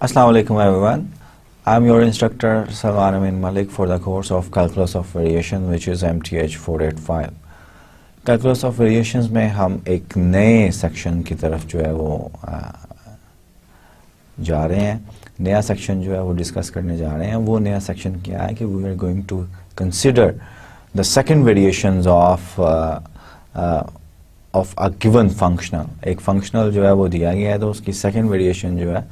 Assalamu alaikum everyone. I am your instructor Salman Amin Malik for the course of Calculus of Variation which is MTH 485. Calculus of Variations में हम एक नए section की तरफ जो है वो जा रहे हैं. नया सेक्शन जो है वो डिस्कस करने जा रहे हैं. वो नया सेक्शन क्या है कि we are going to consider the second variations of a given functional. एक functional जो है वो दिया गया है तो उसकी second variation जो है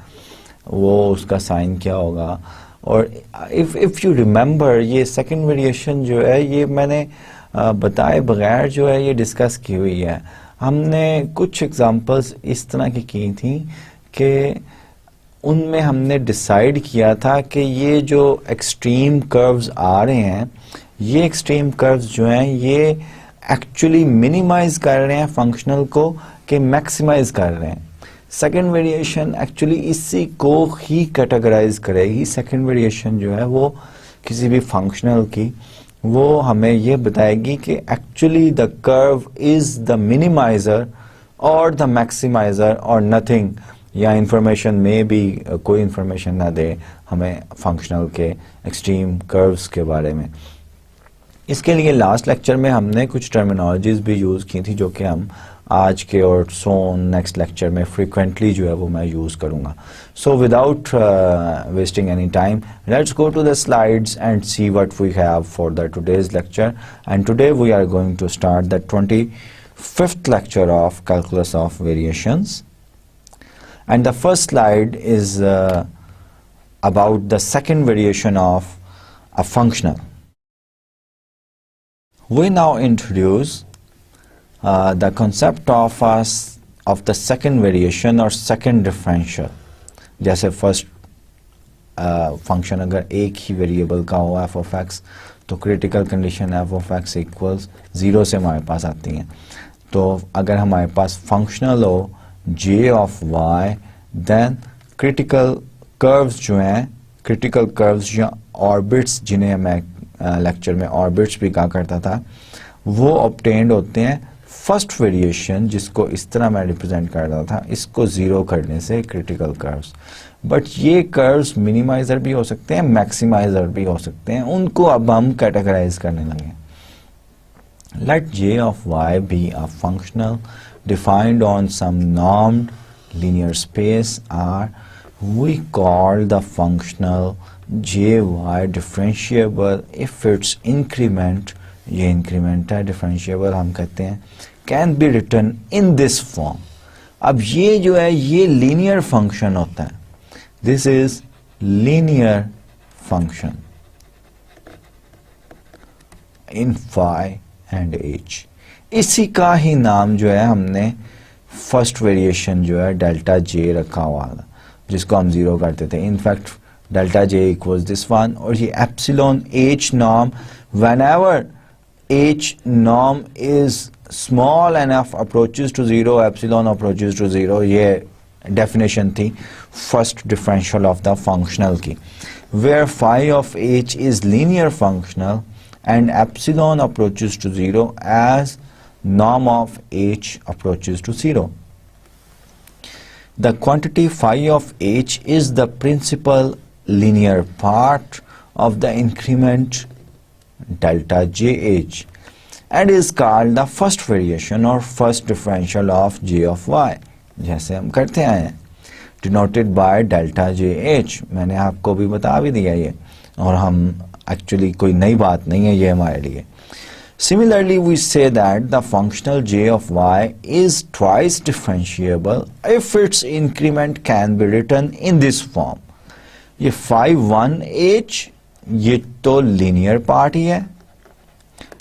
वो उसका साइन क्या होगा. और इफ यू रिमेंबर ये सेकंड वेरिएशन जो है ये मैंने बताए बगैर जो है ये डिस्कस की हुई है. हमने कुछ एग्जांपल्स इस तरह की थी कि उनमें हमने डिसाइड किया था कि ये जो एक्सट्रीम कर्व्स आ रहे हैं ये एक्सट्रीम कर्व्स जो हैं ये एक्चुअली मिनिमाइज कर रहे हैं फंक्शनल को कि मैक्सिमाइज कर रहे हैं. सेकेंड वेरिएशन एक्चुअली इसी को ही कैटेगराइज करेगी. सेकेंड वेरिएशन जो है वो किसी भी फंक्शनल की वो हमें ये बताएगी कि actually the curve is the minimiser और द मैक्सिमाइजर और नथिंग, या इंफॉर्मेशन में भी कोई इंफॉर्मेशन ना दे हमें फंक्शनल के एक्सट्रीम कर्व्स के बारे में. इसके लिए लास्ट लेक्चर में हमने कुछ टर्मिनोलॉजीज भी यूज़ की थी जो कि हम आज के और नेक्स्ट लेक्चर में फ्रीक्वेंटली जो है वो मैं यूज़ करूँगा. So without wasting any time let's go to the slides and see what we have for the today's lecture. And today we are going to start the 25th lecture of calculus of variations. And the first slide is about the second variation of a functional. We now introduce the concept of the second variation or second differential. जैसे first function अगर एक ही variable का हो f of x तो critical condition f of x equals 0 से हमारे पास आती हैं. तो अगर हमारे पास फंक्शनल हो j of y then critical curves जो हैं, क्रिटिकल कर्व्स या ऑर्बिट्स जिन्हें मैं लेक्चर में ऑर्बिट्स भी कहा करता था, वो ऑब्टेन्ड होते हैं फर्स्ट वेरिएशन जिसको इस तरह मैं रिप्रेजेंट कर रहा था, इसको जीरो करने से क्रिटिकल कर्व्स. बट ये कर्व्स मिनिमाइजर भी हो सकते हैं, मैक्सिमाइजर भी हो सकते हैं. उनको अब हम कैटेगराइज करने लगे. Let j of y be a functional defined on some normed linear space R. We call the functional jy differentiable if its increment, ये इंक्रीमेंट है, डिफरेंशिएबल हम कहते हैं, can be written in this form. अब ये जो है ये लीनियर फंक्शन होता है. This is linear function in phi and h. इसी का ही नाम जो है हमने फर्स्ट वेरिएशन जो है डेल्टा जे रखा हुआ था जिसको हम जीरो करते थे. In fact delta j equals this one, और ये epsilon h norm whenever h norm is small enough approaches to 0, epsilon approaches to 0. ये definition थी first differential of the functional की, where phi of h is linear functional and epsilon approaches to 0 as norm of h approaches to 0. The quantity phi of h is the principal linear part of the increment delta jh and is called the first variation or first differential of j of y, जैसे हम करते आए हैं, denoted by delta jh. मैंने आपको भी बता भी दिया ये, और हम एक्चुअली कोई नई बात नहीं है ये हमारे लिए. Similarly, we say that the functional j of y is twice differentiable if its increment can be written in this form. ये phi 1h ये तो लीनियर पार्ट ही है.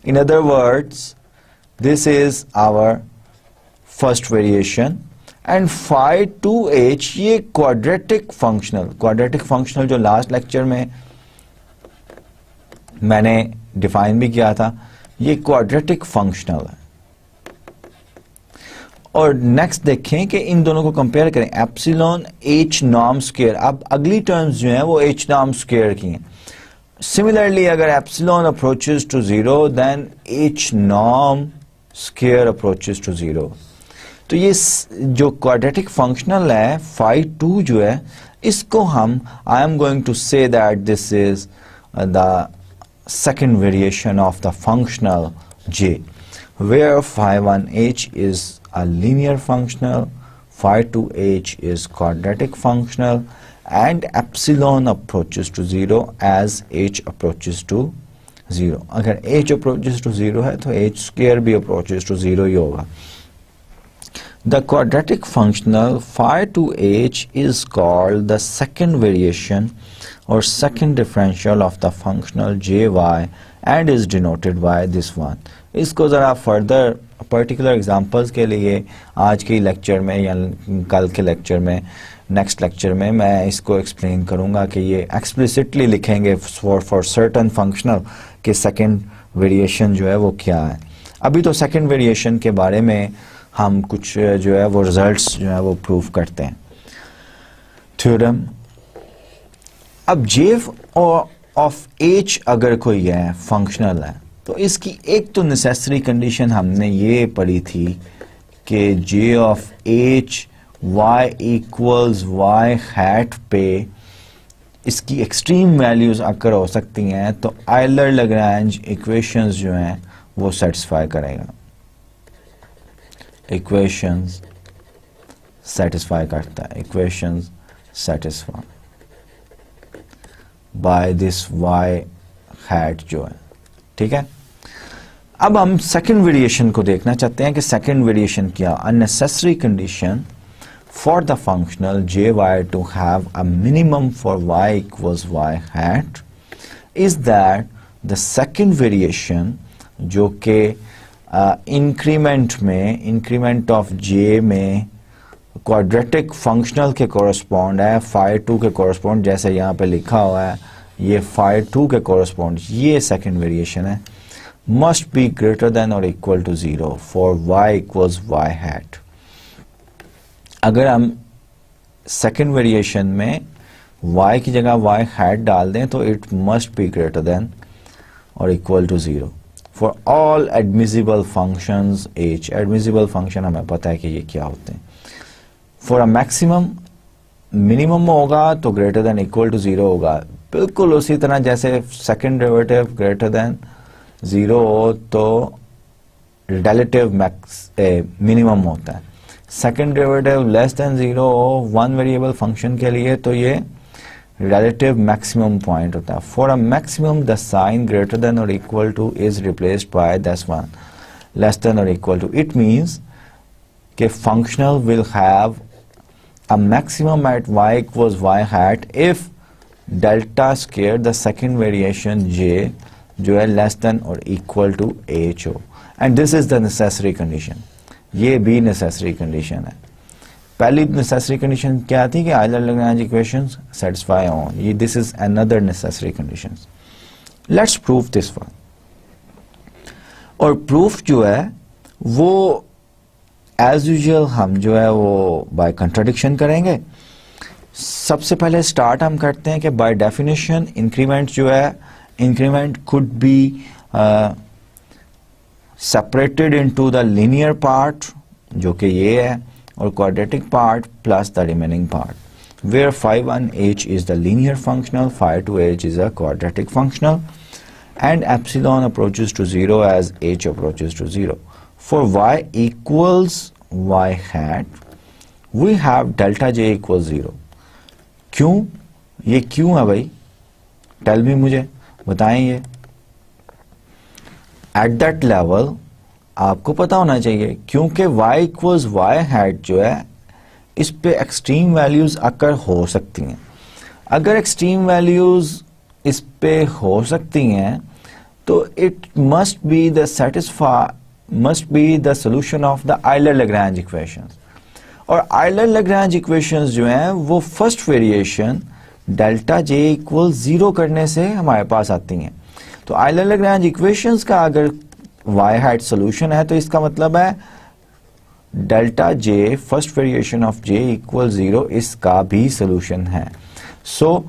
In other words this is our first variation. And phi 2h ये quadratic functional जो last lecture में मैंने define भी किया था, ये क्वाड्रेटिक फंक्शनल है. और नेक्स्ट देखें कि इन दोनों को कंपेयर करें. एप्सिलॉन h नॉर्म स्क्वायर, अब अगली टर्म्स जो हैं वो h नॉर्म स्क्वायर की हैं. सिमिलरली अगर epsilon approaches to 0 then h norm square approaches to 0. तो ये जो क्वाड्रेटिक फंक्शनल है phi 2 जो है इसको हम I am going to say that this is the second variation of the functional J, where phi 1h is a linear functional, phi 2h is quadratic functional, and epsilon approaches to 0 as h approaches to 0. अगर h approaches to 0 है तो h square भी approaches to 0 ही होगा. The quadratic functional phi 2h is called the second variation or second differential of the functional jy and is denoted by this one. इसको ज़रा further particular examples के लिए आज के लेक्चर में या कल के लेक्चर में नेक्स्ट लेक्चर में मैं इसको एक्सप्लेन करूँगा कि ये explicitly लिखेंगे for certain functional के second variation जो है वो क्या है. अभी तो second variation के बारे में हम कुछ जो है वो रिजल्ट्स जो है वो प्रूव करते हैं. थ्योरम. अब j ऑफ h अगर कोई है फंक्शनल है तो इसकी एक तो नेसेसरी कंडीशन हमने ये पढ़ी थी कि j of h y equals y hat पे इसकी एक्सट्रीम वैल्यूज अगर हो सकती हैं तो आयलर लैग्रेंज इक्वेशंस जो हैं वो सेटिस्फाई करेगा. इक्वेशंस सेटिस्फाई करता है. Equations satisfy by this y hat जो है. ठीक है. अब हम सेकंड वेरिएशन को देखना चाहते हैं कि सेकंड वेरिएशन क्या. A necessary condition for the functional jy to have a minimum for y equals y hat is that the second variation जो कि इंक्रीमेंट ऑफ j में क्वाड्रेटिक फंक्शनल के कोरस्पॉन्ड है, phi 2 के कोरस्पॉन्ड, जैसे यहाँ पे लिखा हुआ है ये phi 2 के कोरस्पॉन्ड, ये सेकंड वेरिएशन है, मस्ट बी ग्रेटर देन और equal to 0 for y equals y hat. अगर हम सेकंड वेरिएशन में y की जगह y हैट डाल दें तो it must be greater than और equal to 0 for all admissible functions h. Admissible function हमें पता है कि ये क्या होते हैं. फॉर अ मैक्सिमम मिनिमम होगा तो ग्रेटर देन इक्वल टू 0 होगा. बिल्कुल उसी तरह जैसे सेकंड डेरिवेटिव ग्रेटर देन 0 हो तो रिलेटिव मैक्स मिनिमम होता है. सेकंड डेरिवेटिव लेस देन 0 हो वन वेरिएबल फंक्शन के लिए तो ये रिलेटिव मैक्सिमम पॉइंट होता है. For a maximum the sign greater than और equal to is replaced by this one less than और इक्वल टू. इट मींस कि functional will have a maximum at y equals y hat if delta square the second variation j जो है less than or equal to h हो. and this is the necessary condition. ये भी necessary condition है. पहली necessary condition क्या थी कि आयलर लैग्रेंज इक्वेशंस satisfy हो. ये this is another necessary conditions. let's prove this one. और proof जो है वो एज यूजुअल हम जो है वो बाय कंट्राडिक्शन करेंगे. सबसे पहले स्टार्ट हम करते हैं कि बाय डेफिनेशन इंक्रीमेंट जो है increment could be separated into the linear part जो कि ये है और quadratic part plus the remaining part, where phi 1h is the linear functional, phi 2h is a quadratic functional, and epsilon approaches to 0 as h approaches to 0. For y equals y hat, we have delta j equals 0. क्यों? ये क्यों है भाई? Tell me मुझे, बताएं ये. At that level, आपको पता होना चाहिए क्योंकि y equals y hat जो है इस पे एक्सट्रीम वैल्यूज अकर हो सकती हैं. अगर एक्सट्रीम वैल्यूज इस पे हो सकती हैं तो it must be the solution of the Euler Lagrange equations. और आयलर लैग्रेंज इक्वेशंस जो हैं वो first variation delta J equal 0 करने से हमारे पास आती हैं. तो आयलर लैग्रेंज इक्वेशंस का अगर y हैट सोल्यूशन है तो इसका मतलब है delta J first variation of j equal 0 इसका भी सोल्यूशन है. So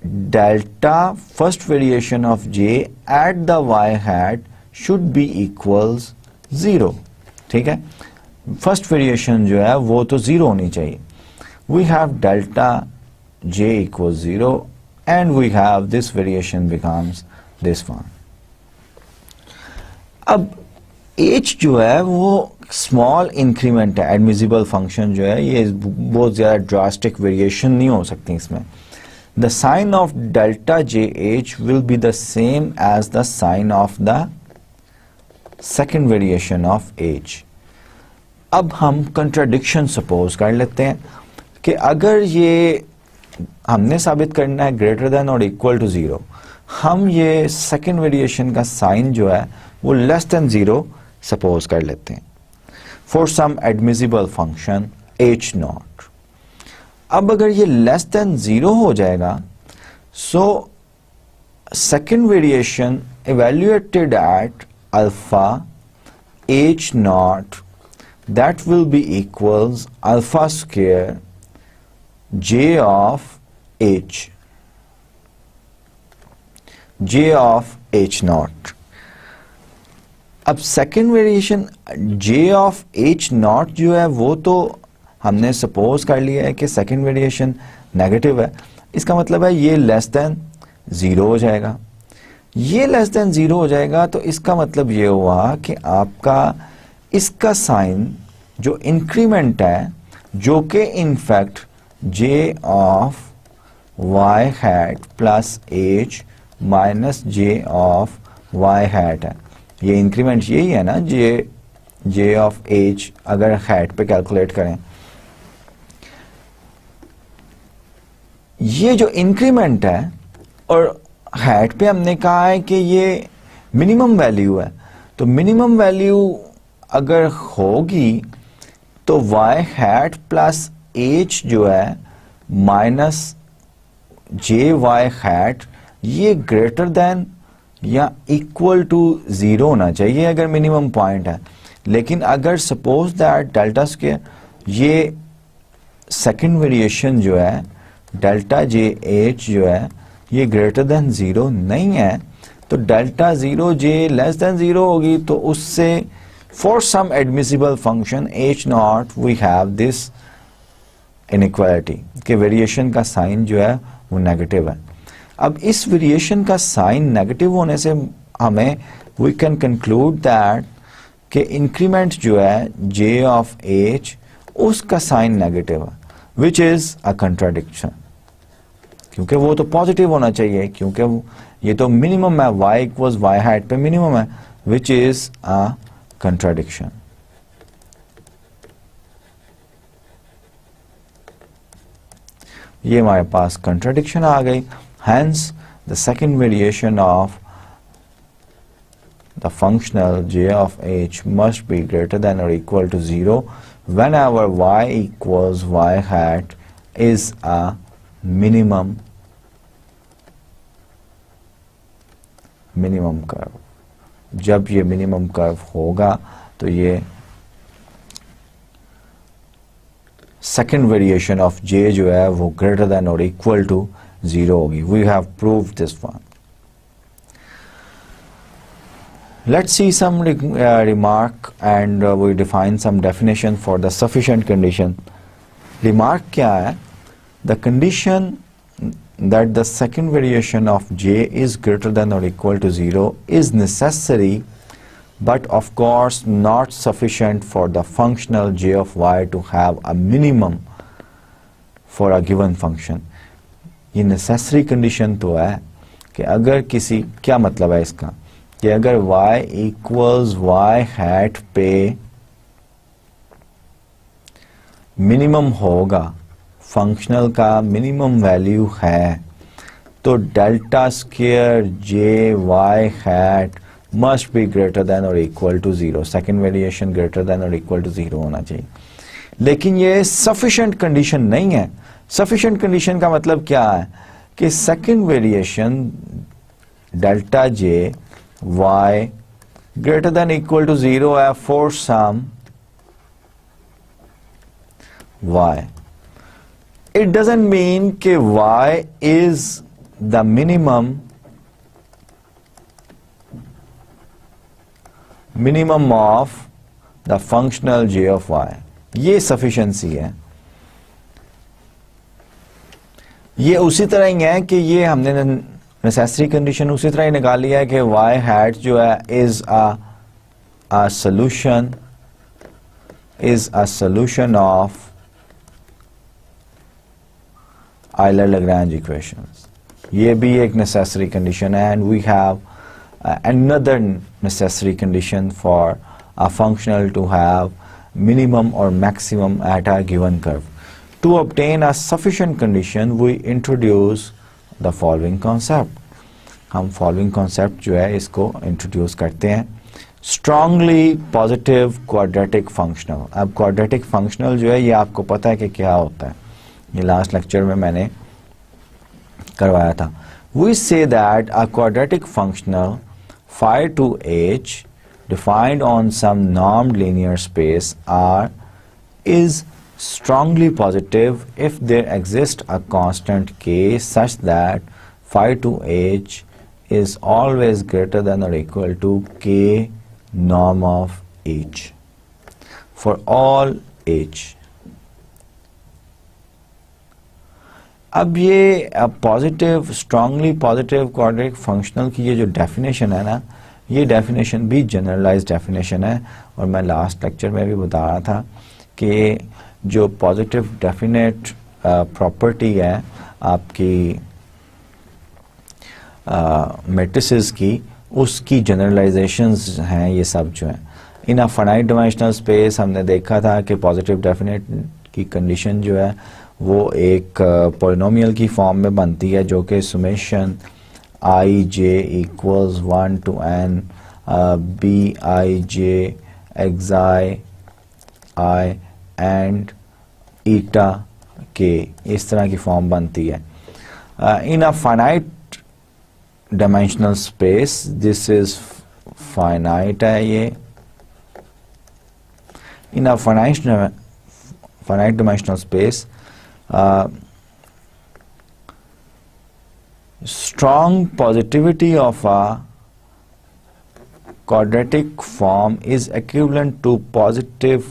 delta first variation of j at the y hat should be equals 0. ठीक है, फर्स्ट वेरिएशन जो है वो तो 0 होनी चाहिए. We have delta j equals 0 and we have this variation becomes this one. अब h जो है वो स्मॉल इंक्रीमेंट है, एडमिसिबल फंक्शन जो है ये बहुत ज्यादा ड्रास्टिक वेरिएशन नहीं हो सकती इसमें. The sign of delta JH will be the same as the sign of the second variation of H. अब हम contradiction suppose कर लेते हैं कि अगर ये हमने साबित करना है greater than or equal to 0, हम ये second variation का sign जो है वो less than 0 suppose कर लेते हैं for some admissible function H naught. अब अगर ये लेस देन 0 हो जाएगा, so second variation evaluated at alpha h not that will be equals alpha square j of h not. अब second variation j of h not जो है वो तो हमने सपोज कर लिया है कि सेकेंड वेरिएशन नेगेटिव है. इसका मतलब है ये लेस देन 0 हो जाएगा. ये लेस देन 0 हो जाएगा तो इसका मतलब ये हुआ कि आपका इसका साइन जो इंक्रीमेंट है जो कि in fact j of y hat plus h minus j of y hat है. ये इंक्रीमेंट यही है ना, j ऑफ h अगर हैट पे कैलकुलेट करें. ये जो इंक्रीमेंट है और हैट पे हमने कहा है कि ये मिनिमम वैल्यू है, तो मिनिमम वैल्यू अगर होगी तो y हैट प्लस h जो है माइनस जे वाई हैट ये ग्रेटर देन या इक्वल टू 0 होना चाहिए अगर मिनिमम पॉइंट है. लेकिन अगर सपोज दैट डेल्टा स्क्वायर ये सेकेंड वेरिएशन जो है डेल्टा जे एच जो है ये ग्रेटर देन 0 नहीं है, तो डेल्टा 0 जे लेस देन 0 होगी, तो उससे for some admissible function h not we have this inequality कि वेरिएशन का साइन जो है वो नेगेटिव है. अब इस वेरिएशन का साइन नेगेटिव होने से हमें वी कैन कंक्लूड दैट कि इंक्रीमेंट जो है j ऑफ h उसका साइन नेगेटिव है, विच इज अ कंट्राडिक्शन, क्योंकि वो तो पॉजिटिव होना चाहिए, क्योंकि ये तो मिनिमम है, y इक्वल्स y हैट पे मिनिमम है, विच इज अ कंट्राडिक्शन. ये हमारे पास कंट्राडिक्शन आ गई. Hence the second variation of the functional j of h must be greater than or equal to 0 whenever y equals y hat is a minimum curve. जब ये minimum curve होगा तो ये second variation of j जो है वो greater than और equal to 0 होगी. We have proved this one. Let's see some remark and we define some definition for the sufficient condition. Remark क्या है? The condition that the second variation of j is greater than or equal to 0 is necessary but of course not sufficient for the functional j of y to have a minimum for a given function. ये necessary condition तो है कि अगर किसी, क्या मतलब है इसका, कि अगर y इक्वल्स y हैट पे मिनिमम होगा, फंक्शनल का मिनिमम वैल्यू है, तो delta square J Y hat must be greater than और equal to 0. Second variation greater than और इक्वल टू 0 होना चाहिए. लेकिन ये सफिशिएंट कंडीशन नहीं है. सफिशिएंट कंडीशन का मतलब क्या है कि second variation delta J y greater than equal to 0 है for some y. It doesn't mean कि y is the minimum of the functional j of y. ये sufficiency है. ये उसी तरह ही है कि ये हमने नेसेसरी कंडीशन उसी तरह ही निकाल लिया है कि y हैट जो है is a solution of Euler-Lagrange equations. ये भी एक necessary condition है, and we have another necessary condition for a functional to have minimum or maximum at a given curve. To obtain a sufficient condition, we introduce the following concept. हम following concept जो है इसको introduce करते हैं. Strongly positive quadratic functional. अब quadratic functional जो है ये आपको पता है कि क्या होता है. ये लास्ट लेक्चर में मैंने करवाया था. We say that a quadratic functional phi to h defined on some normed linear space R is strongly positive if there exists a constant k such that phi to h is always greater than or equal to k norm of h for all h. अब ये positive strongly positive quadratic functional की ये जो definition है ना, ये definition भी generalised definition है. और मैं लास्ट लेक्चर में भी बता रहा था कि जो पॉजिटिव डेफिनेट प्रॉपर्टी है आपकी मैट्रिसेस की, उसकी जनरलाइजेशंस हैं ये सब जो हैं. इन अ फाइनाइट डायमेंशनल स्पेस हमने देखा था कि पॉजिटिव डेफिनेट की कंडीशन जो है वो एक पॉलिनोमियल की फॉर्म में बनती है जो कि summation I J equals 1 to n B I J xi I and eta के इस तरह की फॉर्म बनती है. In a finite dimensional space, this is finite है ये. In a finite dimensional space strong positivity of a quadratic form is equivalent to positive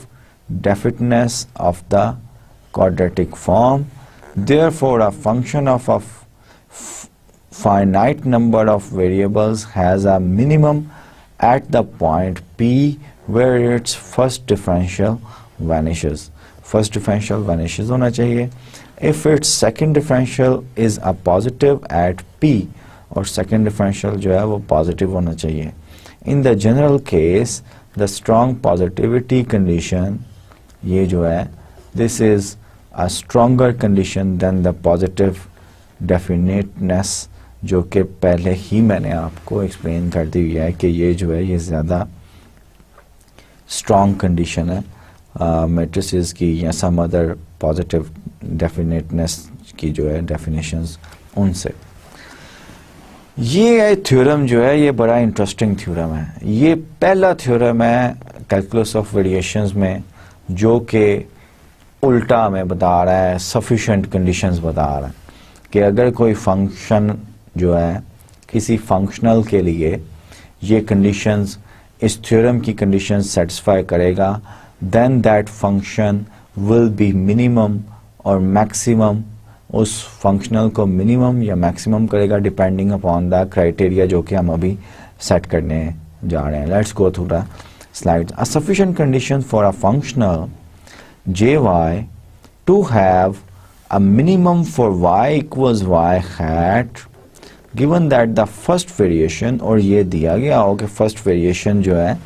definiteness of the quadratic form. Therefore, a function of a finite number of variables has a minimum at the point P where its first differential vanishes. First differential vanishes होना चाहिए. If its second differential is a positive at P, और second differential जो है वो positive होना चाहिए. In the general case, the strong positivity condition, ये जो है, this is a stronger condition than the positive definiteness, जो कि पहले ही मैंने आपको explain कर दी है कि ये जो है ये ज़्यादा strong condition है मैट्रिसेस की या सम अदर पॉजिटिव डेफिनेटनेस की जो है डेफिनेशंस उनसे. ये थ्योरम जो है ये बड़ा इंटरेस्टिंग थ्योरम है. ये पहला थ्योरम है कैलकुलस ऑफ वेरिएशंस में जो कि उल्टा में बता रहा है, सफिशिएंट कंडीशंस बता रहा है कि अगर कोई फंक्शन जो है किसी फंक्शनल के लिए ये कंडीशंस, इस थ्योरम की कंडीशंस सेटिस्फाई करेगा, then that function will be minimum or maximum, उस फंक्शनल को मिनिमम या मैक्सिमम करेगा डिपेंडिंग अपॉन द क्राइटेरिया जो कि हम अभी सेट करने जा रहे हैं. Let's go through the slides. A sufficient condition for a functional jy to have a minimum for y equals y hat given that the first variation, और ये दिया गया हो कि फर्स्ट वेरिएशन जो है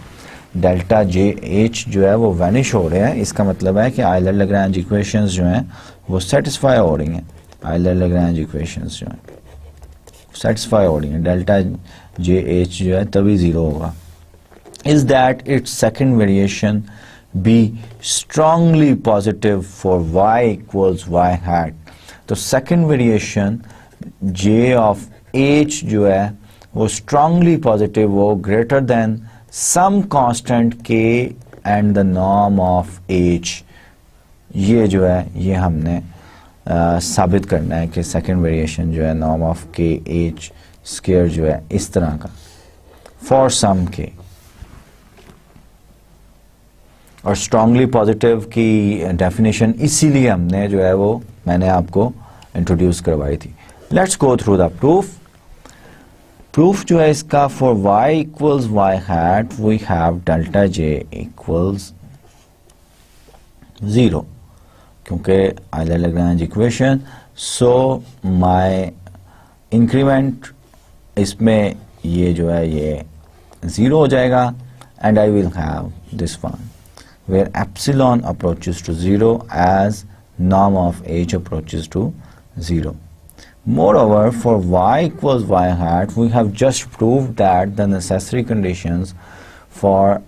डेल्टा जे एच जो है वो वैनिश हो रहे हैं. इसका मतलब है कि आयलर-लैग्रेंज इक्वेशंस जो हैं वो सेटिस्फाई हो रही हैं. आयलर-लैग्रेंज इक्वेशंस जो हैं सेटिस्फाई हो रही हैं, डेल्टा जे एच जो है तभी ज़ीरो होगा. Is that it's second variation be strongly positive for y equals y hat. तो second variation J of H जो है वो स्ट्रांगली पॉजिटिव हो, greater than some constant k and the norm of h. ये जो है ये हमने साबित करना है कि सेकेंड वेरिएशन जो है नॉर्म ऑफ के एच स्क्वायर जो है इस तरह का फॉर सम के. और स्ट्रांगली पॉजिटिव की डेफिनेशन इसीलिए हमने जो है वो मैंने आपको इंट्रोड्यूस करवाई थी। Let's go through the proof. Proof जो है इसका, for y equals y hat we have delta j equals 0, क्योंकि Euler Lagrange equation, so my increment इसमें ये जो है ये 0 हो जाएगा, and I will have this one where epsilon approaches to 0 as norm of h approaches to 0. Moreover, for y equals y hat, we have just proved that the necessary conditions for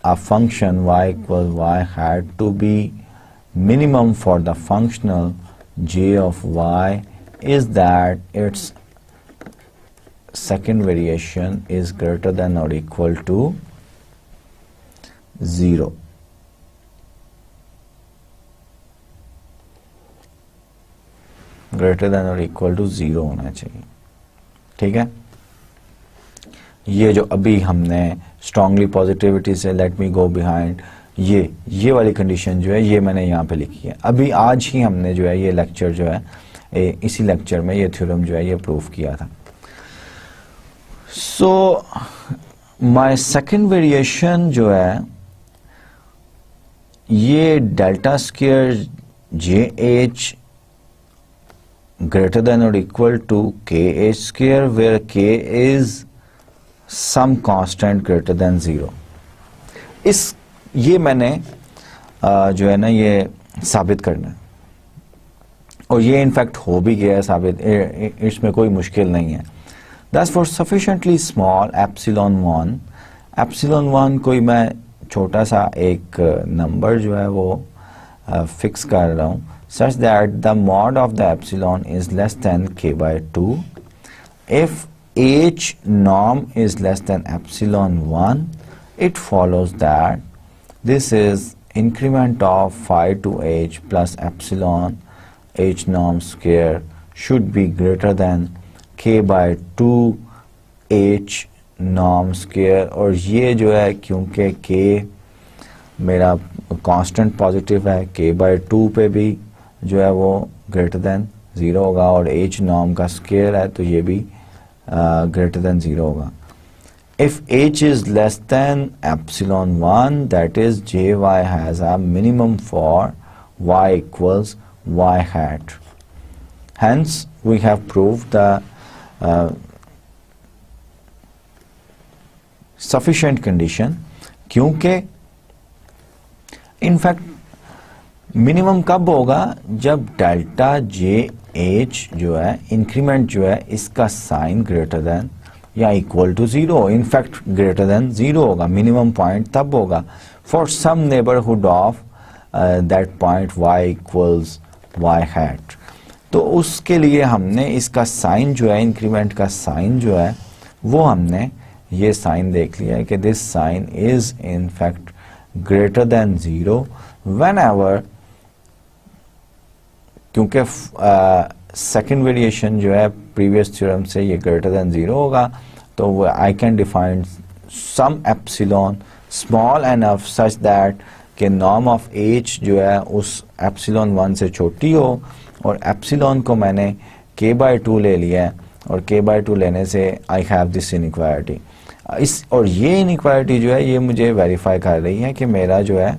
a function y equals y hat to be minimum for the functional j of y is that its second variation is greater than or equal to 0. Greater than और equal to 0 होना चाहिए। ठीक है, ये जो अभी हमने strongly positivity से लेट मी गो बिहाइंड, ये वाली कंडीशन जो है ये मैंने यहाँ पे लिखी है। अभी आज ही हमने जो है ये लेक्चर जो है इसी लेक्चर में ये थ्योरम जो है ये प्रूव किया था। सो माय सेकंड वेरिएशन जो है ये delta square J H greater than or equal to kh square where k is some constant greater than 0। ये मैंने जो है ना ये साबित करना है, और ये इनफैक्ट हो भी गया है साबित, इसमें कोई मुश्किल नहीं है। Thus for sufficiently small epsilon 1 कोई मैं छोटा सा एक नंबर जो है वो फिक्स कर रहा हूँ, such that the mod of the epsilon is less than k by 2. If h norm is less than epsilon 1, it follows that this is increment of phi to h plus epsilon h norm square should be greater than k by 2 h norm square। और ये जो है क्योंकि k मेरा constant positive है, k by 2 पे भी जो है वो ग्रेटर देन 0 होगा, और h नॉर्म का स्क्वायर है तो ये भी ग्रेटर देन 0 होगा। If h is less than epsilon 1, that is jy has a minimum for y equals y hat. Hence we have proved the sufficient condition, क्योंकि in fact minimum कब होगा, जब डेल्टा जे एच जो है increment जो है इसका साइन ग्रेटर देन या equal to 0, in fact greater than 0 होगा। मिनिमम पॉइंट तब होगा for some neighbourhood of that point y equals y hat. तो उसके लिए हमने इसका साइन जो है, इंक्रीमेंट का साइन जो है वो हमने ये साइन देख लिया है कि this sign is in fact greater than 0 whenever, क्योंकि सेकंड वेरिएशन जो है प्रीवियस थ्योरम से ये ग्रेटर देन 0 होगा, तो I can define some epsilon small enough such that कि नॉर्म ऑफ h जो है उस एप्सिलॉन 1 से छोटी हो, और एप्सिलॉन को मैंने k by 2 ले लिया है, और k by 2 लेने से आई हैव दिस इनइक्वालिटी। और ये इनइक्वालिटी जो है ये मुझे वेरीफाई कर रही है कि मेरा जो है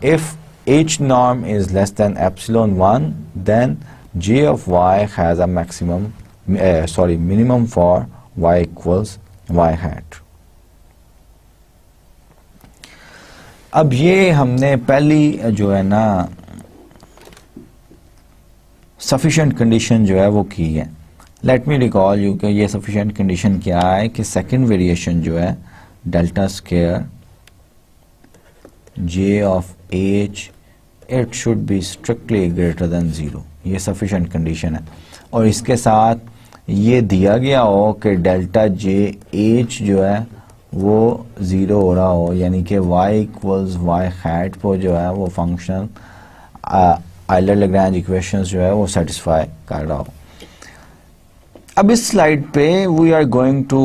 if h norm is less than epsilon 1, then j of y has a maximum, minimum for y equals y hat। अब ये हमने पहली जो है ना sufficient condition जो है वो की है। Let me recall you कि ये sufficient condition क्या है कि second variation जो है delta square j of h it should be strictly greater than 0, ये sufficient condition है। और इसके साथ ये दिया गया हो कि डेल्टा जे एच जो है वो 0 हो रहा हो, यानी कि y इक्वल्स y हैट पर जो है वो फंक्शन आइलर लैग्रेंज इक्वेशंस जो है वो सेटिस्फाई कर रहा हो। अब इस स्लाइड पे वी आर गोइंग टू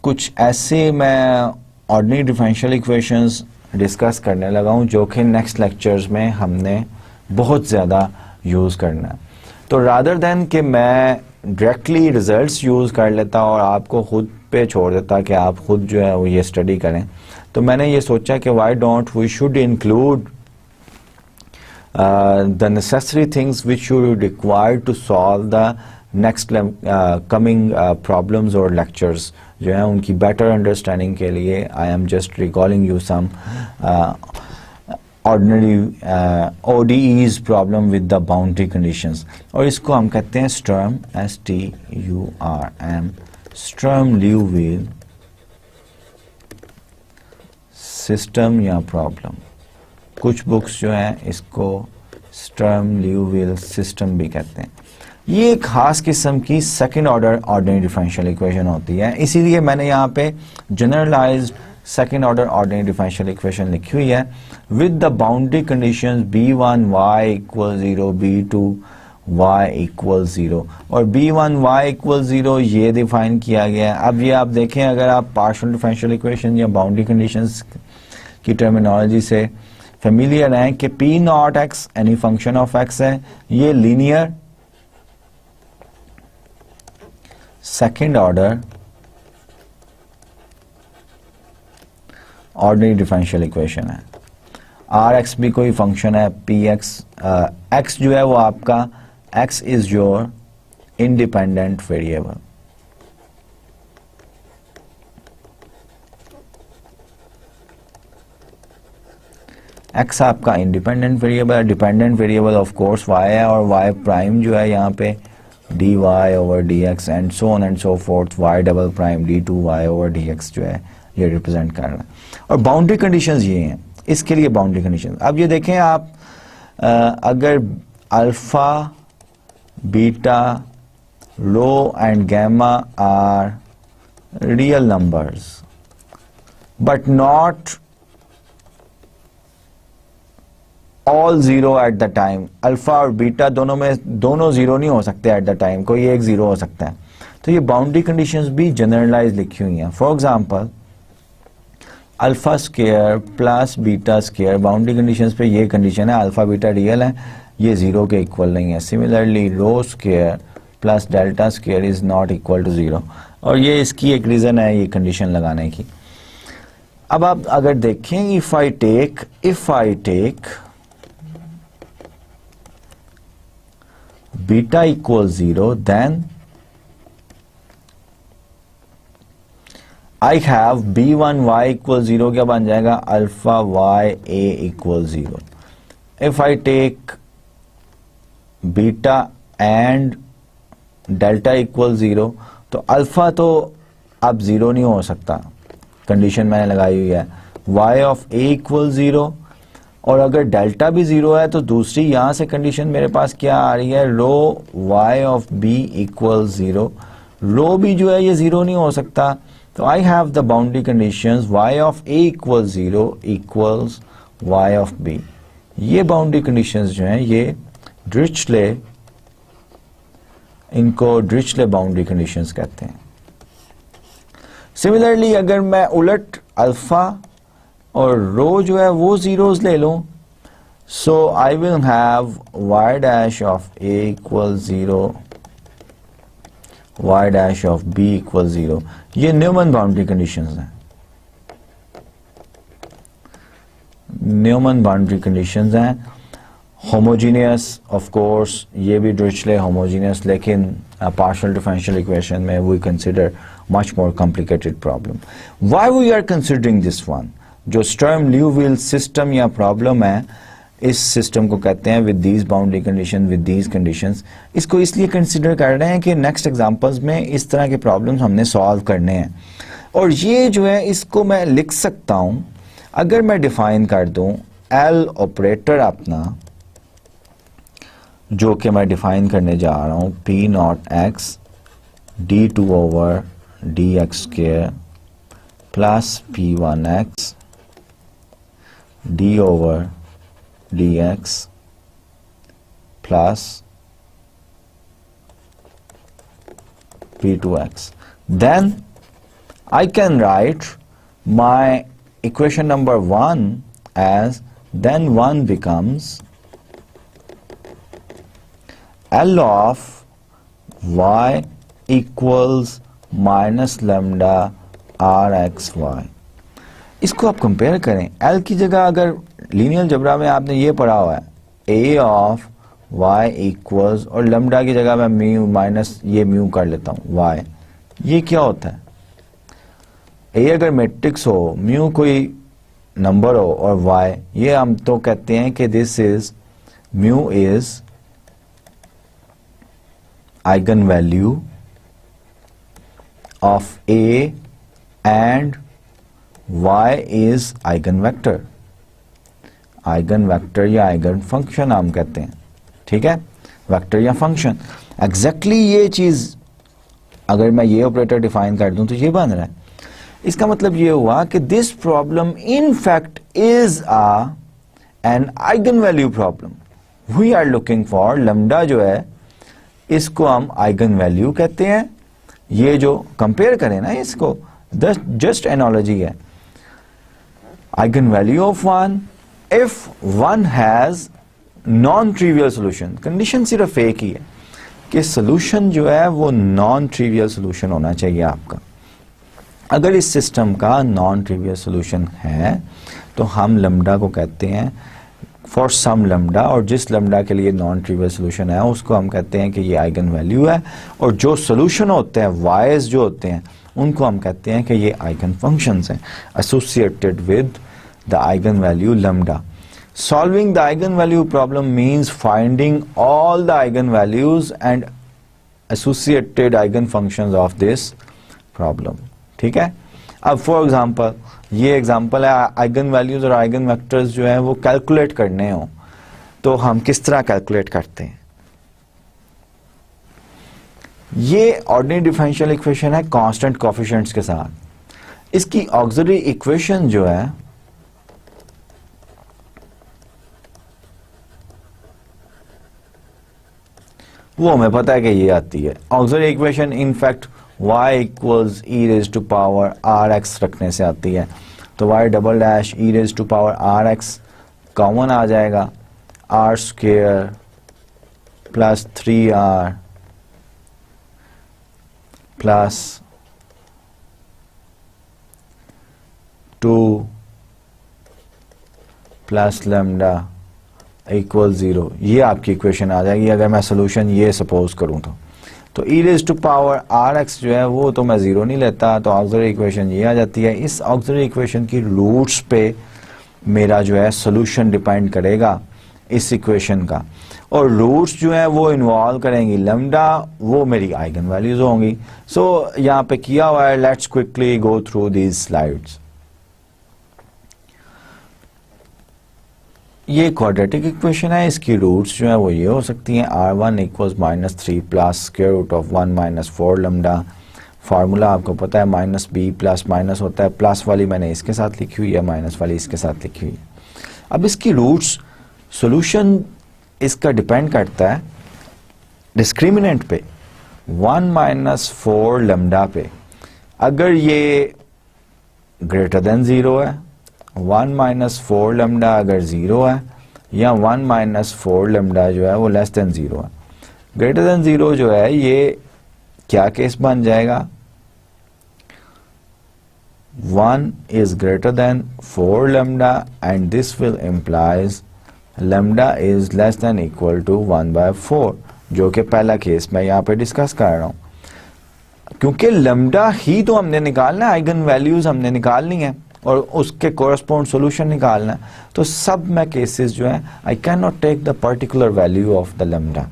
कुछ ऐसे मैं ऑर्डिनरी डिफरेंशियल इक्वेशंस डिस्कस करने लगा हूँ जो कि नेक्स्ट लेक्चर्स में हमने बहुत ज़्यादा यूज़ करना है। तो रादर देन कि मैं डायरेक्टली रिजल्ट्स यूज़ कर लेता और आपको खुद पे छोड़ देता कि आप खुद जो है वो ये स्टडी करें, तो मैंने ये सोचा कि why don't we should include the necessary things which you require to solve the next coming problems or lectures जो है उनकी better understanding के लिए I am just recalling you some ordinary ODEs problem with the boundary conditions, और इसको हम कहते हैं Sturm STURM Sturm-Liouville सिस्टम या प्रॉब्लम। कुछ बुक्स जो हैं इसको स्टर्म-लिउविल सिस्टम भी कहते हैं। ये एक खास किस्म की second order ordinary differential equation होती है, इसीलिए मैंने यहाँ पे generalised second order ordinary differential equation लिखी हुई है with the boundary conditions b1 y equal 0 b2 y equal 0 और b1 y इक्वल 0 ये डिफाइन किया गया है। अब ये आप देखें, अगर आप पार्शियल डिफरेंशियल इक्वेशन या बाउंड्री कंडीशंस की टर्मिनोलॉजी से फेमिलियर हैं कि P nought x any function of x है, ये linear second order ordinary differential equation है। आर एक्स भी कोई फंक्शन है, पी एक्स एक्स जो है वो आपका x is your independent variable. X आपका इंडिपेंडेंट वेरिएबल है, dependent variable of course y है, और वाई प्राइम जो है यहाँ पे d y over d x and so on and so forth, y double prime d two y over d x जो है ये रिप्रेजेंट कर रहा है। और बाउंड्री कंडीशंस ये हैं, इसके लिए बाउंड्री कंडीशंस अब ये देखें आप, अगर alpha beta rho and gamma are real numbers but not all zero at the time, alpha और बीटा दोनों जीरो नहीं हो सकते एट द टाइम, कोई एक जीरो हो सकता है, तो ये बाउंड्री कंडीशंस भी जनरलाइज लिखी हुई हैं। For example alpha square plus beta square, boundary conditions पे ये कंडीशन है अल्फा बीटा रियल है, ये जीरो के इक्वल नहीं है। Similarly rho square plus delta square is not equal to zero, और ये इसकी एक रीजन है ये कंडीशन लगाने की। अब आप अगर देखें, if I take beta equal 0 then I have b1 y equal 0 क्या बन जाएगा, alpha y a equal 0। if I take beta and delta equal 0 तो अल्फा तो अब 0 नहीं हो सकता, कंडीशन मैंने लगाई हुई है y ऑफ a इक्वल 0, और अगर डेल्टा भी 0 है तो दूसरी यहां से कंडीशन मेरे पास क्या आ रही है, रो y ऑफ b इक्वल 0, रो भी जो है ये 0 नहीं हो सकता, तो I have the boundary conditions y of a equal 0 equals y of b। ये बाउंड्री कंडीशंस जो हैं ये इनको ड्रिचले बाउंड्री कंडीशंस कहते हैं। सिमिलरली अगर मैं उलट अल्फा और रो जो है वो जीरोस ले लूं, so I will have y dash of a equal 0, y dash of b equal 0। ये न्यूमन बाउंड्री कंडीशंस हैं, न्यूमन बाउंड्री कंडीशंस हैं। होमोजीनियस ऑफ कोर्स ये भी डिरिचले होमोजीनियस, लेकिन पार्शियल डिफरेंशियल इक्वेशन में we consider much more complicated problem. Why we are considering this one, जो Sturm Liouville system या problem है, इस सिस्टम को कहते हैं with these boundary condition, with these conditions. इसको इसलिए कंसिडर कर रहे हैं कि नेक्स्ट एग्जांपल्स में इस तरह के प्रॉब्लम्स हमने सॉल्व करने हैं, और ये जो है इसको मैं लिख सकता हूं, अगर मैं डिफाइन कर दूं एल ऑपरेटर अपना, जो कि मैं डिफाइन करने जा रहा हूं p nought x d two over d x square plus p one x d over d x plus p two x, then I can write my equation number 1 as, then 1 becomes L of y equals minus lambda r x y. इसको आप compare करें, L की जगह अगर linear algebra में आपने ये पढ़ा हुआ है A ऑफ y इक्वल्स, और लेमडा की जगह मैं म्यू माइनस ये म्यू कर लेता हूँ y, ये क्या होता है? A अगर मैट्रिक्स हो, म्यू कोई नंबर हो और y, ये हम तो कहते हैं कि this is mu is eigen value of A and y is eigen vector. Eigen vector या आइगन फंक्शन हम कहते हैं, ठीक है, वेक्टर या फंक्शन। एग्जैक्टली ये चीज अगर मैं ये ऑपरेटर डिफाइन कर दूं तो ये बन रहा है। इसका मतलब ये हुआ कि this problem in fact is an eigen value problem. We are looking for lambda जो है इसको हम आइगन वैल्यू कहते हैं। ये जो कंपेयर करें ना इसको, जस्ट एनालॉजी है, eigen value of one if one has non trivial solution. Condition सिर्फ एक ही है कि सोल्यूशन जो है वो नॉन ट्रिवियल सोल्यूशन होना चाहिए आपका। अगर इस सिस्टम का नॉन ट्रिवियल सोल्यूशन है तो हम लैम्डा को कहते हैं फॉर सम लैम्डा, और जिस लैम्डा के लिए नॉन ट्रिवियल सोल्यूशन है उसको हम कहते हैं कि ये आइगन वैल्यू है, और जो सोल्यूशन होते हैं वाइज जो होते हैं उनको हम कहते हैं कि ये आइगन फंक्शंस हैं associated with the eigen value lambda. Solving the eigen value problem means finding all the eigen values and associated eigen functions of this problem, ठीक है। अब फॉर एग्जांपल ये एग्जांपल है, आइगन वैल्यूज और eigen vectors जो है वो calculate करने हो तो हम किस तरह कैलकुलेट करते हैं। ये ऑर्डिनरी डिफरेंशियल इक्वेशन है कांस्टेंट कोएफिशिएंट्स के साथ। इसकी ऑक्सिलरी इक्वेशन जो है वो हमें पता है कि ये आती है auxiliary equation, in fact y equals e raise to power r x रखने से आती है। तो y double dash e raise to power r x common आ जाएगा, r square plus 3r plus 2 plus lambda equal 0। ये आपकी इक्वेशन आ जाएगी अगर मैं सोल्यूशन ये सपोज करूं तो e raise to power r x जो है वो तो मैं 0 नहीं लेता, तो ऑक्सिलरी इक्वेशन ये आ जाती है। इस ऑक्सिलरी इक्वेशन की रूट्स पे मेरा जो है सोल्यूशन डिपेंड करेगा इस इक्वेशन का, और रूट्स जो है वो इन्वॉल्व करेंगी लैम्डा, वो मेरी आइगन वैल्यूज होंगी। सो यहाँ पे किया हुआ है, let's quickly go through these slides. ये क्वाड्रेटिक इक्वेशन है, इसकी रूट्स जो है वो ये हो सकती हैं r1 equals -3 plus square root of 1 minus 4 lambda. Formula आपको पता है माइनस बी प्लस माइनस होता है, प्लस वाली मैंने इसके साथ लिखी हुई है, माइनस वाली इसके साथ लिखी हुई है। अब इसकी रूट्स सॉल्यूशन इसका डिपेंड करता है डिस्क्रिमिनेंट पे, 1 माइनस 4 लैम्डा पे। अगर ये ग्रेटर देन 0 है, 1 माइनस 4 लैम्डा अगर 0 है, या 1 माइनस 4 लैम्डा जो है वो लेस देन 0 है। ग्रेटर देन 0 जो है ये क्या केस बन जाएगा, 1 is greater than 4 lambda and this will implies lambda is less than equal to 1/4, जो कि पहला केस मैं यहाँ पे डिस्कस कर रहा हूँ। क्योंकि लैम्डा ही तो हमने निकालना है, आइगन वैल्यूज हमने निकालनी है और उसके कोरस्पॉन्ड सॉल्यूशन निकालना है, तो सब में केसेस जो है I can not take the particular value of the lambda,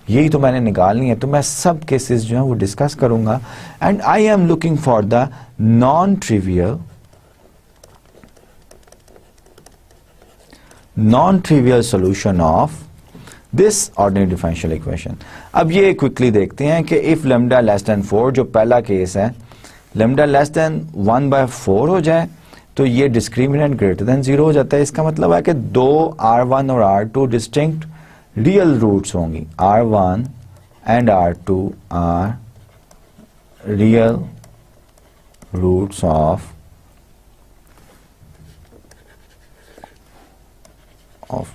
यही तो मैंने निकालनी है। तो मैं सब केसेस जो है वो डिस्कस करूंगा and I am looking for the non trivial solution of this ordinary differential equation. अब ये क्विकली देखते हैं कि इफ लैम्डा लेस देन 4, जो पहला केस है, लैम्डा लेस देन 1/4 हो जाए तो ये डिस्क्रिमिनेंट ग्रेटर देन 0 हो जाता है। इसका मतलब है कि दो r1 और r2 डिस्टिंक्ट रियल रूट्स होंगी, r1 and r2 are real roots of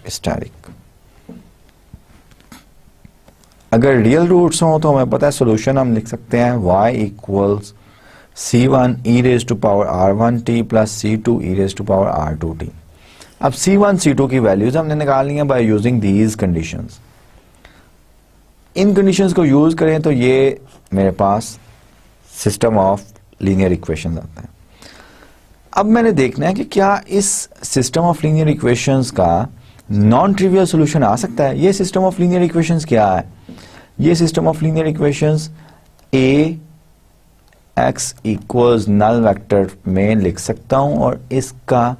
static. अगर रियल रूट्स हों तो हमें पता है सोल्यूशन हम लिख सकते हैं y equals c1 e raise to power r1t plus c2 e raise to power r2t। अब c1 c2 की वैल्यूज हमने निकालनी है बाय यूजिंग दीज कंडीशंस। इन कंडीशंस को यूज करें तो ये मेरे पास सिस्टम ऑफ लीनियर इक्वेशंस आता है। अब मैंने देखना है कि क्या इस सिस्टम ऑफ लीनियर इक्वेशंस का नॉन ट्रिवियल सॉल्यूशन आ सकता है। ये सिस्टम ऑफ लीनियर इक्वेशंस क्या है? ये system of linear equations A x equals null vector में लिख सकता हूं और इसका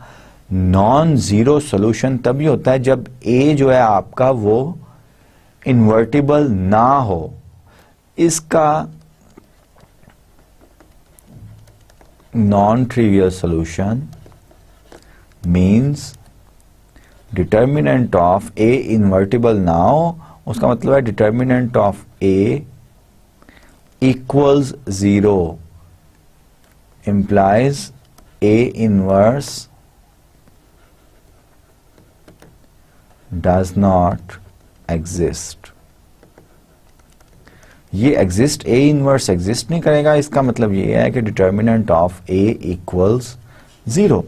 नॉन जीरो सॉल्यूशन तभी होता है जब ए जो है आपका वो इन्वर्टिबल ना हो। इसका non-trivial solution means determinant of A invertible now, उसका मतलब है determinant of A equals 0 implies A inverse does not exist। ये एग्जिस्ट ए इनवर्स एग्जिस्ट नहीं करेगा, इसका मतलब ये है कि डिटर्मिनेंट ऑफ ए इक्वल्स 0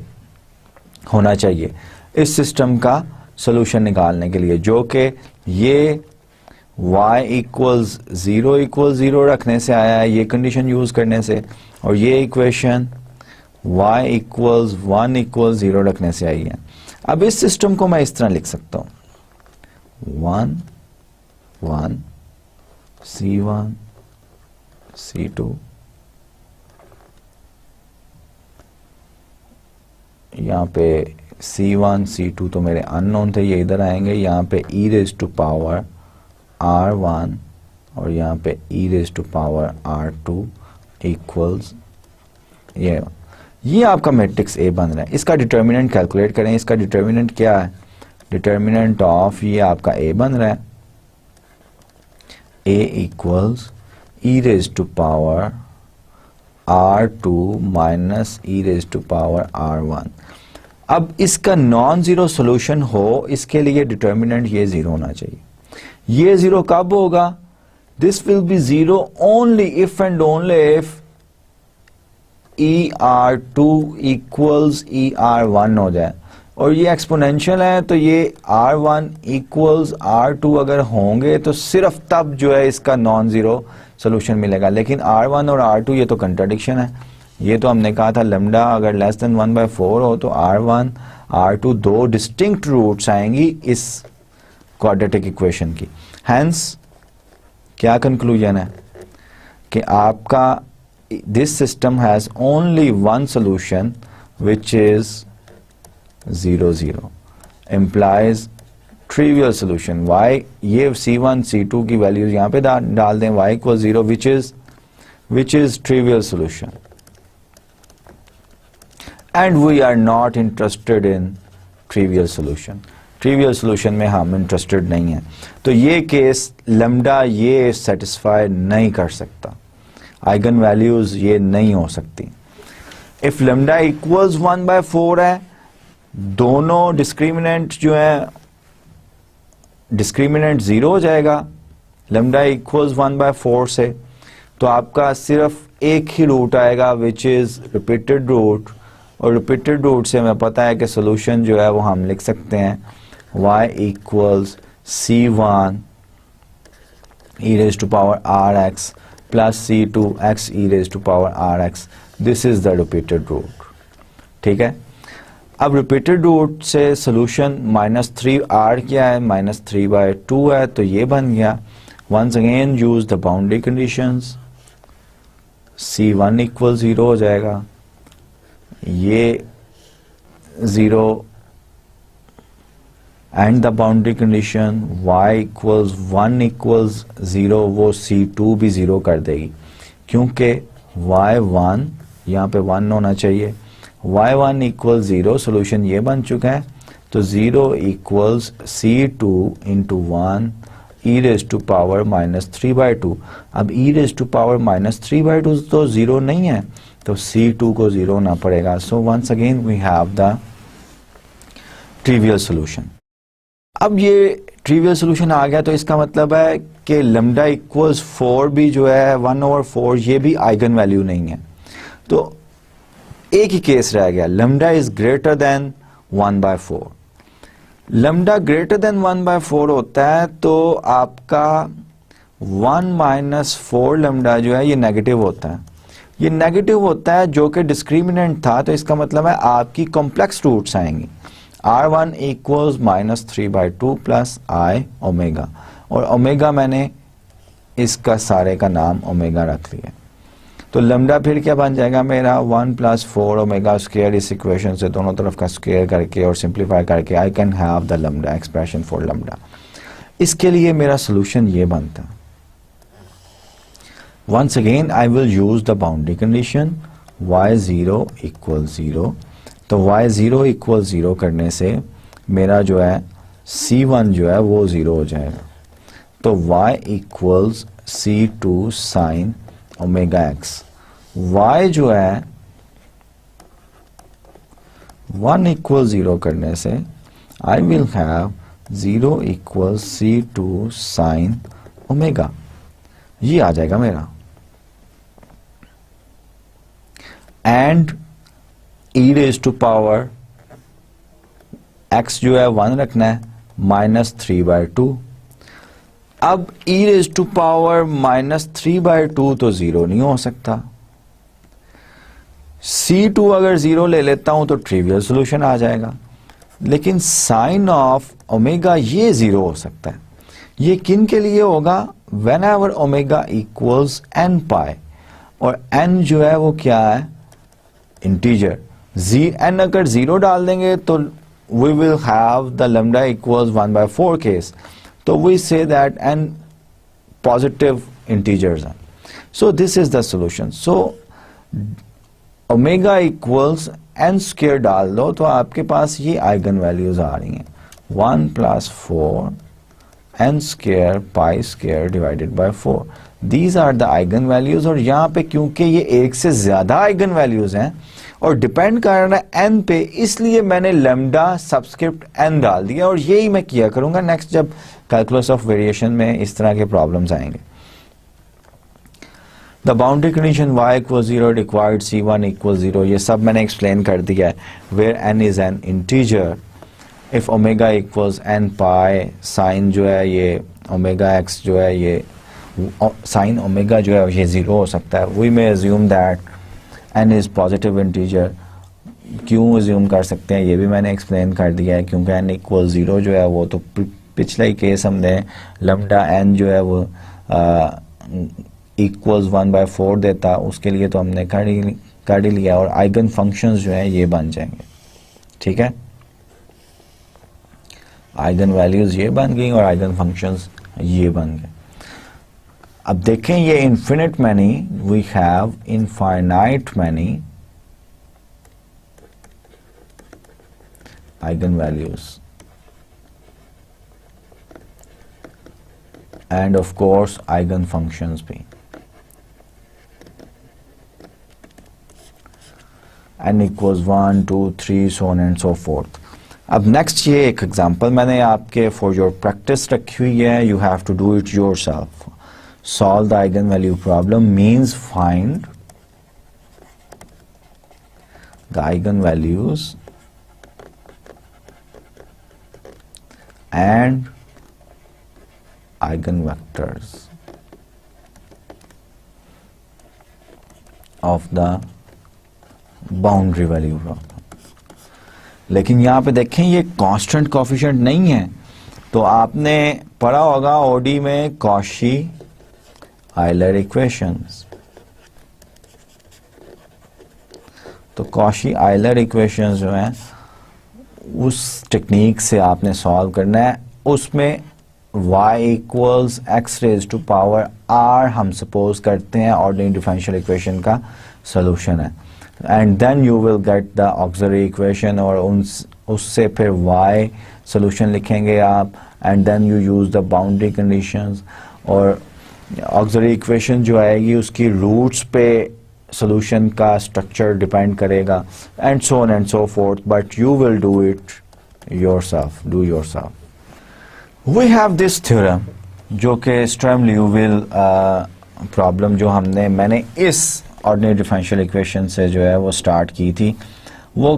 होना चाहिए इस सिस्टम का सॉल्यूशन निकालने के लिए, जो कि ये y इक्वल्स 0 रखने से आया है, ये कंडीशन यूज करने से, और ये इक्वेशन y इक्वल्स 1 इक्वल्स 0 रखने से आई है। अब इस सिस्टम को मैं इस तरह लिख सकता हूं 1 1 C1 C2 यहाँ पे C1 C2 तो मेरे अननोन थे, ये इधर आएंगे। यहाँ पे e raise to power R1 और यहाँ पे e raise to power R2 equals ये आपका मैट्रिक्स A बन रहा है। इसका डिटर्मिनेंट कैलकुलेट करें। इसका डिटर्मिनेंट क्या है? डिटर्मिनेंट ऑफ ये आपका A बन रहा है A equals e raised to power R2 minus e raised to power R1। अब इसका नॉन जीरो सॉल्यूशन हो, इसके लिए डिटर्मिनेंट ये 0 होना चाहिए। ये 0 कब होगा? This will be 0 only if and only if ER2 equals ER1 हो जाए, और ये एक्सपोनेंशियल है तो ये R1 इक्वल्स R2 अगर होंगे तो सिर्फ तब जो है इसका नॉन जीरो सोल्यूशन मिलेगा। लेकिन R1 और R2 ये तो कंट्राडिक्शन है। ये तो हमने कहा था लैम्डा अगर लेस देन 1/4 हो तो R1 R2 दो डिस्टिंक्ट रूट्स आएंगी इस क्वाड्रेटिक इक्वेशन की। हैंस क्या कंक्लूजन है कि आपका this system has only one solution which is 0 0 implies trivial solution। y ये c1 c2 की वैल्यूज यहाँ पे डाल दें, y equals 0 which is trivial solution and we are not interested in trivial solution। trivial solution में हम interested नहीं हैं, तो ये केस लैम्डा ये सेटिस्फाई नहीं कर सकता, आइगन वैल्यूज ये नहीं हो सकती। इफ लैम्डा इक्वल्स 1/4 है, दोनों डिस्क्रिमिनेंट जो है डिस्क्रिमिनेंट 0 हो जाएगा लैम्डा इक्वल्स 1/4 से, तो आपका सिर्फ एक ही रूट आएगा विच इज रिपीटेड रूट, और रिपीटेड रूट से हमें पता है कि सोल्यूशन जो है वो हम लिख सकते हैं y equals c1 e raise to power rx plus c2 x e raise to power rx। This is the repeated root. ठीक है, अब रिपीटेड रूट से सोल्यूशन -3r क्या है? -3/2 है, तो ये बन गया। Once again use the boundary conditions, c1 equal 0 हो जाएगा, ये 0 and the boundary condition y equals 1 equals 0, वो c2 भी 0 कर देगी क्योंकि y1 यहाँ पे 1 होना चाहिए। y1 इक्वल 0 सोल्यूशन ये बन चुका है, तो 0 equals c2 into 1 e raise to power -3/2। अब e रेज टू पावर -3/2 तो 0 नहीं है, तो c2 को 0 होना पड़ेगा। So once again we have the trivial solution. अब ये ट्रिवियल सोल्यूशन आ गया, तो इसका मतलब है कि लैम्डा इक्वल्स 4 भी जो है 1/4 ये भी आइगन वैल्यू नहीं है। तो एक ही केस रह गया, lambda is greater than 1/4। Lambda greater than 1/4 होता है तो आपका 1 - 4 लैम्डा जो है ये नेगेटिव होता है। ये नेगेटिव होता है जो कि डिस्क्रिमिनेंट था, तो इसका मतलब है आपकी कॉम्प्लेक्स रूट्स आएंगी। R1 equals -3/2 plus I omega, और ओमेगा मैंने इसका सारे का नाम ओमेगा रख लिया। तो लैम्डा फिर क्या बन जाएगा मेरा 1 + 4 ओमेगा स्क्वायर। इस इक्वेशन से दोनों तरफ का स्क्वायर करके और सिंप्लीफाई करके I can have the lambda expression for lambda. इसके लिए मेरा सोल्यूशन ये बनता। Once again I will use the boundary condition y0 = 0। तो y0 = 0 करने से मेरा जो है c1 जो है वो 0 हो जाएगा। तो y = c2 sin omega x। y जो है 1 = 0 करने से I will have 0 = c2 sin omega, ये आ जाएगा मेरा। एंड e⁻⁴ x जो है 1 रखना है -3/2। अब e⁻⁻³ तो 0 नहीं हो सकता। c2 अगर 0 ले लेता हूं तो ट्रिवियल सोल्यूशन आ जाएगा, लेकिन साइन ऑफ ओमेगा ये 0 हो सकता है। ये किन के लिए होगा? whenever ओमेगा इक्वल्स n⁻, और n जो है वो क्या है? इंटीजर। n अगर 0 डाल देंगे तो we will have the lambda equals 1/4 case. So we say that n positive integers are. So this is the solution. So omega equals n square डाल दो तो आपके पास ये आइगन वैल्यूज आ रही हैं 1 + 4 n square pi square divided by 4. These are the eigen values. और यहाँ पे क्योंकि ये एक से ज्यादा आइगन वैल्यूज हैं और डिपेंड कर रहा है n पे, इसलिए मैंने लैम्डा सबस्क्रिप्ट n डाल दिया, और यही मैं किया करूंगा नेक्स्ट जब कैलकुलस ऑफ वेरिएशन में इस तरह के प्रॉब्लम्स आएंगे। The boundary condition y = 0 required c1 = 0, ये सब मैंने एक्सप्लेन कर दिया है। Where n is an integer, if omega equals n⁻, sign जो है ये ओमेगा x जो है ये साइन ओमेगा जो है ये 0 हो सकता है। We may assume that n is positive integer. क्यों अज्यूम कर सकते हैं ये भी मैंने एक्सप्लेन कर दिया है, क्योंकि n = 0 जो है वो तो पिछला ही केस हमने लैम्डा n जो है वो इक्वल्स 1/4 देता, उसके लिए तो हमने कर ही लिया, और आइगन फंक्शंस जो है ये बन जाएंगे। ठीक है, आइगन वैल्यूज ये बन गई और आइगन फंक्शंस ये बन गए। अब देखें ये infinite many, we have infinite many eigen values and of course eigen functions भी। n = 1 2 3 so on and so forth. अब नेक्स्ट ये एक एग्जांपल मैंने आपके फॉर योर प्रैक्टिस रखी हुई है, you have to do it yourself. Solve the eigen value problem means find the eigen values and eigen vectors of the boundary value problem. लेकिन यहां पे देखें ये कांस्टेंट कोएफिशिएंट नहीं है, तो आपने पढ़ा होगा ओडी में कॉशी आइलर इक्वेशंस। तो कॉशी आइलर इक्वेशंस जो हैं उस टेक्निक से आपने सॉल्व करना है। उसमें y = x⁻⁴ हम सपोज करते हैं ऑर्डिनरी डिफरेंशियल इक्वेशन का सॉल्यूशन है, and then you will get the auxiliary equation, और उससे फिर y सॉल्यूशन लिखेंगे आप, and then you use the boundary conditions, और ऑक्सिलरी इक्वेशन जो आएगी उसकी रूट्स पे सॉल्यूशन का स्ट्रक्चर डिपेंड करेगा, and so on and so forth, but you will do it yourself, do yourself. We have this theorem जो कि Sturm Liouville problem जो मैंने इस ऑर्डिनरी डिफरेंशियल इक्वेशन से जो है वो स्टार्ट की थी। वो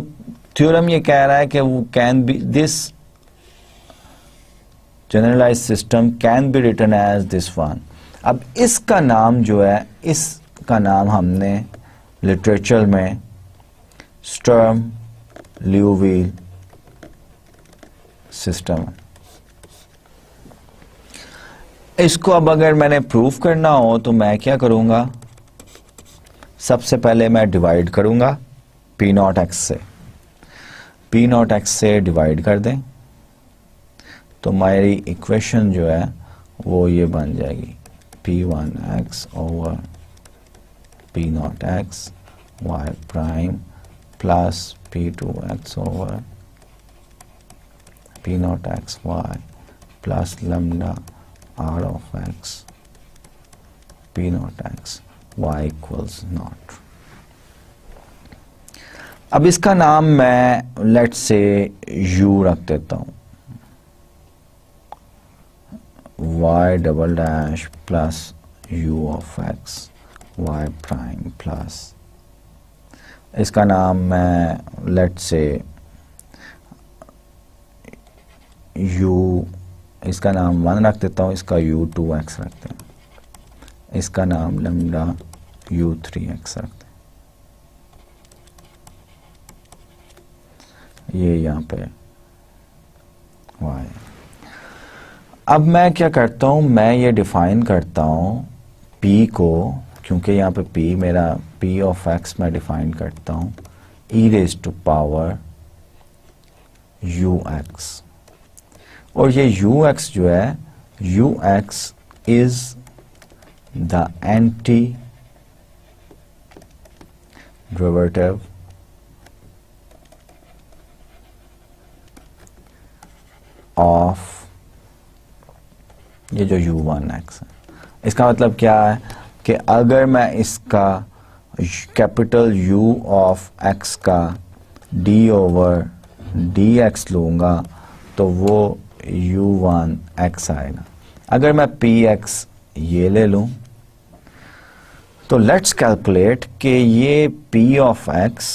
थ्योरम ये कह रहा है कि वो can be this generalised system can be written as this one. अब इसका नाम जो है, इसका नाम हमने लिटरेचर में स्टर्म लिउविल सिस्टम। इसको अब अगर मैंने प्रूफ करना हो तो मैं क्या करूंगा, सबसे पहले मैं डिवाइड करूंगा पी नॉट एक्स से, पी नॉट एक्स से डिवाइड कर दें तो हमारी इक्वेशन जो है वो ये बन जाएगी p1x over p not x y prime plus p2x over p not x y plus lambda r of x p not x y equals nought. अब इसका नाम मैं लेट्स से u रख देता हूं, y double dash plus u of x y prime plus, इसका नाम मैं लेट्स से u, इसका नाम 1 रख देता हूं, इसका u 2x रखते हैं, इसका नाम लैम्डा u 3x रखते हैं। ये यहाँ पे y। अब मैं क्या करता हूँ, मैं ये डिफाइन करता हूँ p को, क्योंकि यहाँ पे p मेरा p ऑफ x मैं डिफाइन करता हूँ e raise to power ux, और ये ux जो है ux is the anti derivative of ये जो u1x है। इसका मतलब क्या है कि अगर मैं इसका कैपिटल U ऑफ x का d ओवर dx लूँगा तो वो u1x आएगा। अगर मैं px ये ले लूँ तो लेट्स कैलकुलेट कि ये p of x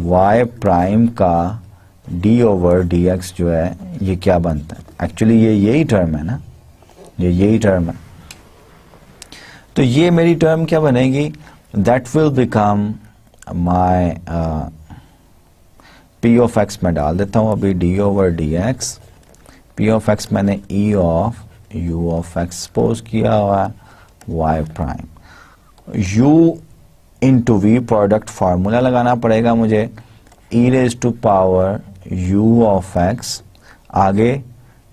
y prime का d ओवर dx जो है ये क्या बनता है। एक्चुअली ये यही टर्म है ना, ये यही टर्म है। तो ये मेरी टर्म क्या बनेगी, that will become my p of x मैं डाल देता हूँ अभी d over dx, p of x मैंने e of u of x suppose किया हुआ है y prime, u into v product formula लगाना पड़ेगा मुझे, e raise to power u of x, आगे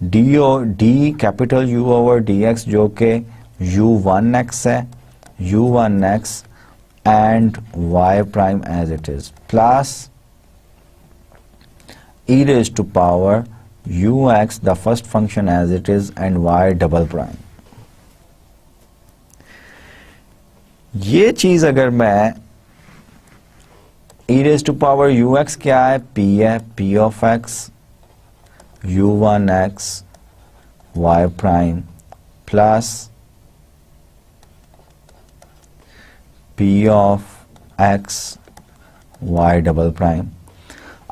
d capital U over dx जो कि u1x है, u1x and y prime as it is, plus e raise to power ux the first function as it is and y double prime. ये चीज अगर मैं e raise to power ux क्या है, p है, p of x u1x y prime plus p of x y double prime.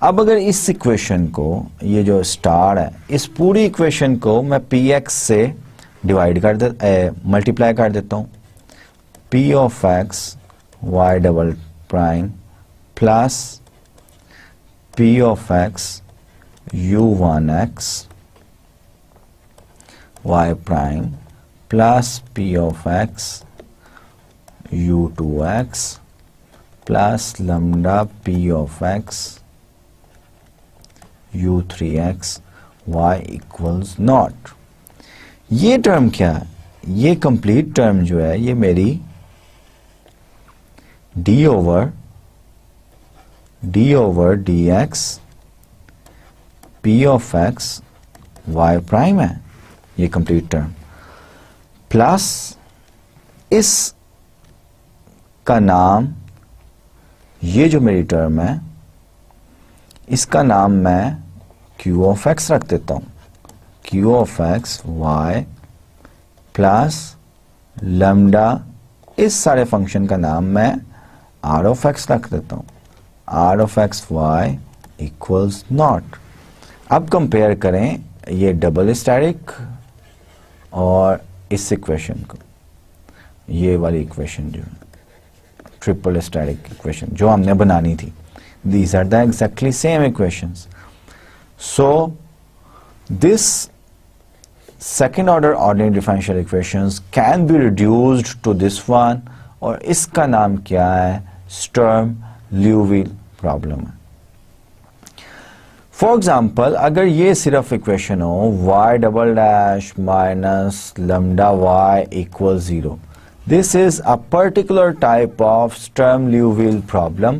अब अगर इस इक्वेशन को, ये जो स्टार है, इस पूरी इक्वेशन को मैं px से डिवाइड कर दे मल्टीप्लाई कर देता हूं, p of x y double prime plus p of x u1x y prime plus p of x u2x plus lambda p of x u3x y equals not. ये term क्या है, ये complete term जो है ये मेरी d over dx p of x y prime है, ये कंप्लीट टर्म, प्लस इस का नाम, ये जो मेरी टर्म है इसका नाम मैं q ऑफ x रख देता हूं। Q of x y plus lambda, इस सारे फंक्शन का नाम मैं आर ऑफ एक्स रख देता हूं, r of x y equals nought. अब कंपेयर करें ये डबल स्टैटिक और इस इक्वेशन को, ये वाली इक्वेशन जो ट्रिपल स्टैटिक इक्वेशन जो हमने बनानी थी, these are the exactly same equations. So this second order ordinary differential equations can be reduced to this one, और इसका नाम क्या है, स्टर्म ल्यूविल प्रॉब्लम है। फॉर एग्जाम्पल अगर ये सिर्फ इक्वेशन हो y double dash minus lambda y equal 0, this is a particular type of Sturm Liouville problem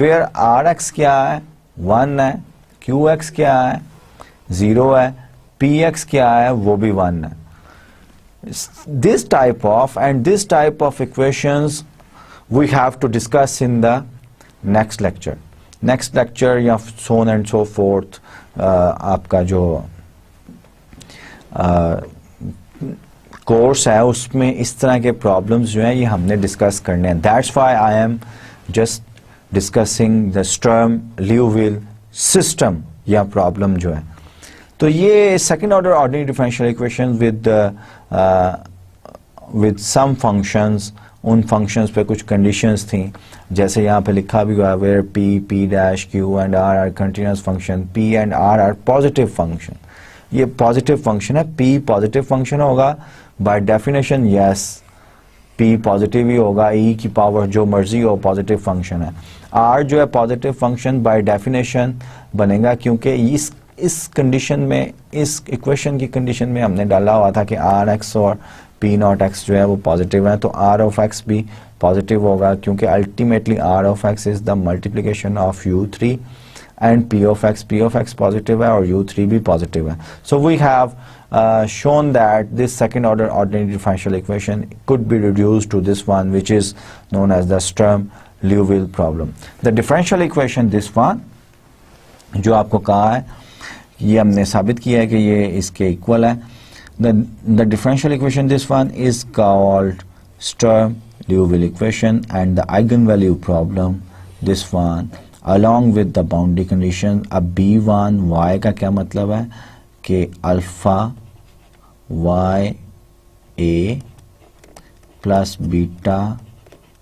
where Rx क्या है 1 है, Qx क्या है 0 है, Px क्या है वो भी 1 है। This type of equations we have to discuss in the next lecture या so on and so forth। आपका जो कोर्स है उसमें इस तरह के प्रॉब्लम्स जो हैं ये हमने डिस्कस करने हैं। That's why I am just discussing the Sturm Liouville system या प्रॉब्लम जो है। तो ये second order ordinary differential equation with some functions, उन फंक्शंस पे कुछ कंडीशंस थी, जैसे यहाँ पे लिखा भी हुआ है where p dash q and r are continuous function, p and r are positive function. ये पॉजिटिव फंक्शन है, p पॉजिटिव फंक्शन होगा by definition, yes p positive ही होगा, e की पावर जो मर्जी हो पॉजिटिव फंक्शन है। r जो है पॉजिटिव फंक्शन बाय डेफिनेशन बनेगा, क्योंकि इस कंडीशन में, इस इक्वेशन की कंडीशन में हमने डाला हुआ था कि rx और p नॉट x जो है वो पॉजिटिव है, तो r ऑफ x भी पॉजिटिव होगा, क्योंकि ultimately r of x is the multiplication of u3 and p of x positive है और u3 भी पॉजिटिव है। So we have shown that this second order ordinary differential equation could be reduced to this one, which is known as the Sturm-Liouville problem. The differential equation this one जो आपको कहा है ये हमने साबित किया है कि ये इसके इक्वल है। The differential equation this one is called Sturm-Liouville equation, and the eigenvalue problem this one along with the boundary condition। अब b1 y का क्या मतलब है कि alpha y a plus beta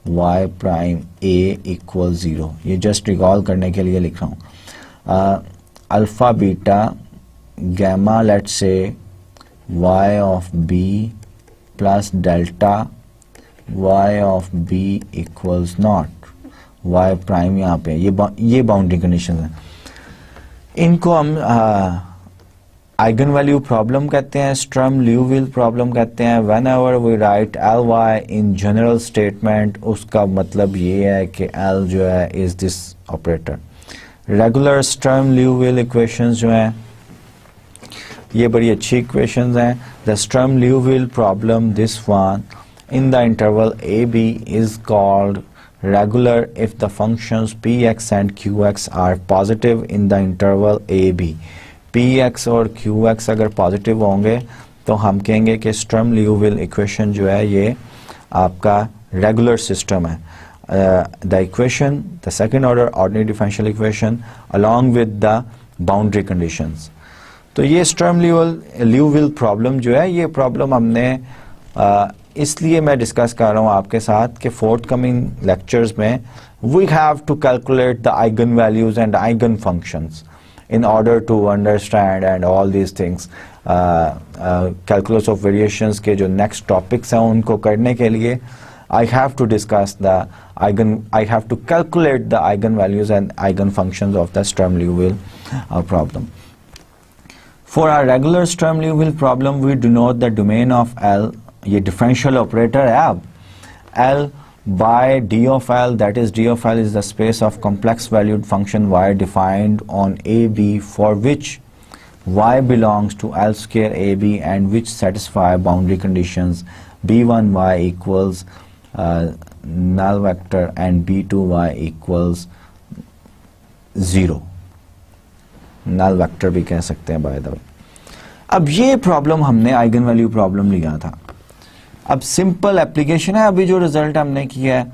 y prime a equal 0। ये just recall करने के लिए लिख रहा हूँ। Alpha beta gamma let's say y of b plus delta y of b equals nought, y prime यहाँ पे ये बाउंड्री कंडीशन है। इनको हम आइगन वैल्यू प्रॉब्लम कहते हैं, स्टर्म ल्यूविल प्रॉब्लम कहते हैं। Whenever we write L y in general statement, उसका मतलब ये है कि एल जो है is this operator. Regular Sturm Liouville equations जो हैं ये बड़ी अच्छी इक्वेशंस हैं। The Sturm Liouville problem this one in the interval a b is called regular if the functions px and qx are positive in the interval ab। px और qx अगर positive होंगे तो हम कहेंगे कि स्टर्म ल्यूविल इक्वेशन जो है ये आपका रेगुलर सिस्टम है। The equation, the second order ordinary differential equation along with the boundary conditions। तो ये स्टर्म ल्यूविल प्रॉब्लम जो है ये प्रॉब्लम हमने इसलिए मैं डिस्कस कर रहा हूँ आपके साथ कि फोर्थ कमिंग लेक्चर्स में we have to calculate the eigen values and eigen functions in order to understand and all these things. Calculus of variations के जो नेक्स्ट टॉपिक्स हैं उनको करने के लिए I have to discuss the I have to calculate the eigen values and eigen functions of the Sturm Liouville problem. For our regular Sturm Liouville problem we denote the domain of L, ये differential operator है। अब L by d of L, that is d of L is the space of complex valued function y defined on AB for which y belongs to L square AB and which satisfy boundary conditions b1 y equals null vector and b2 y equals 0। null vector भी कह सकते हैं by the way। अब ये problem हमने eigen value problem लिया था। अब सिंपल एप्लीकेशन है, अभी जो रिजल्ट हमने किया है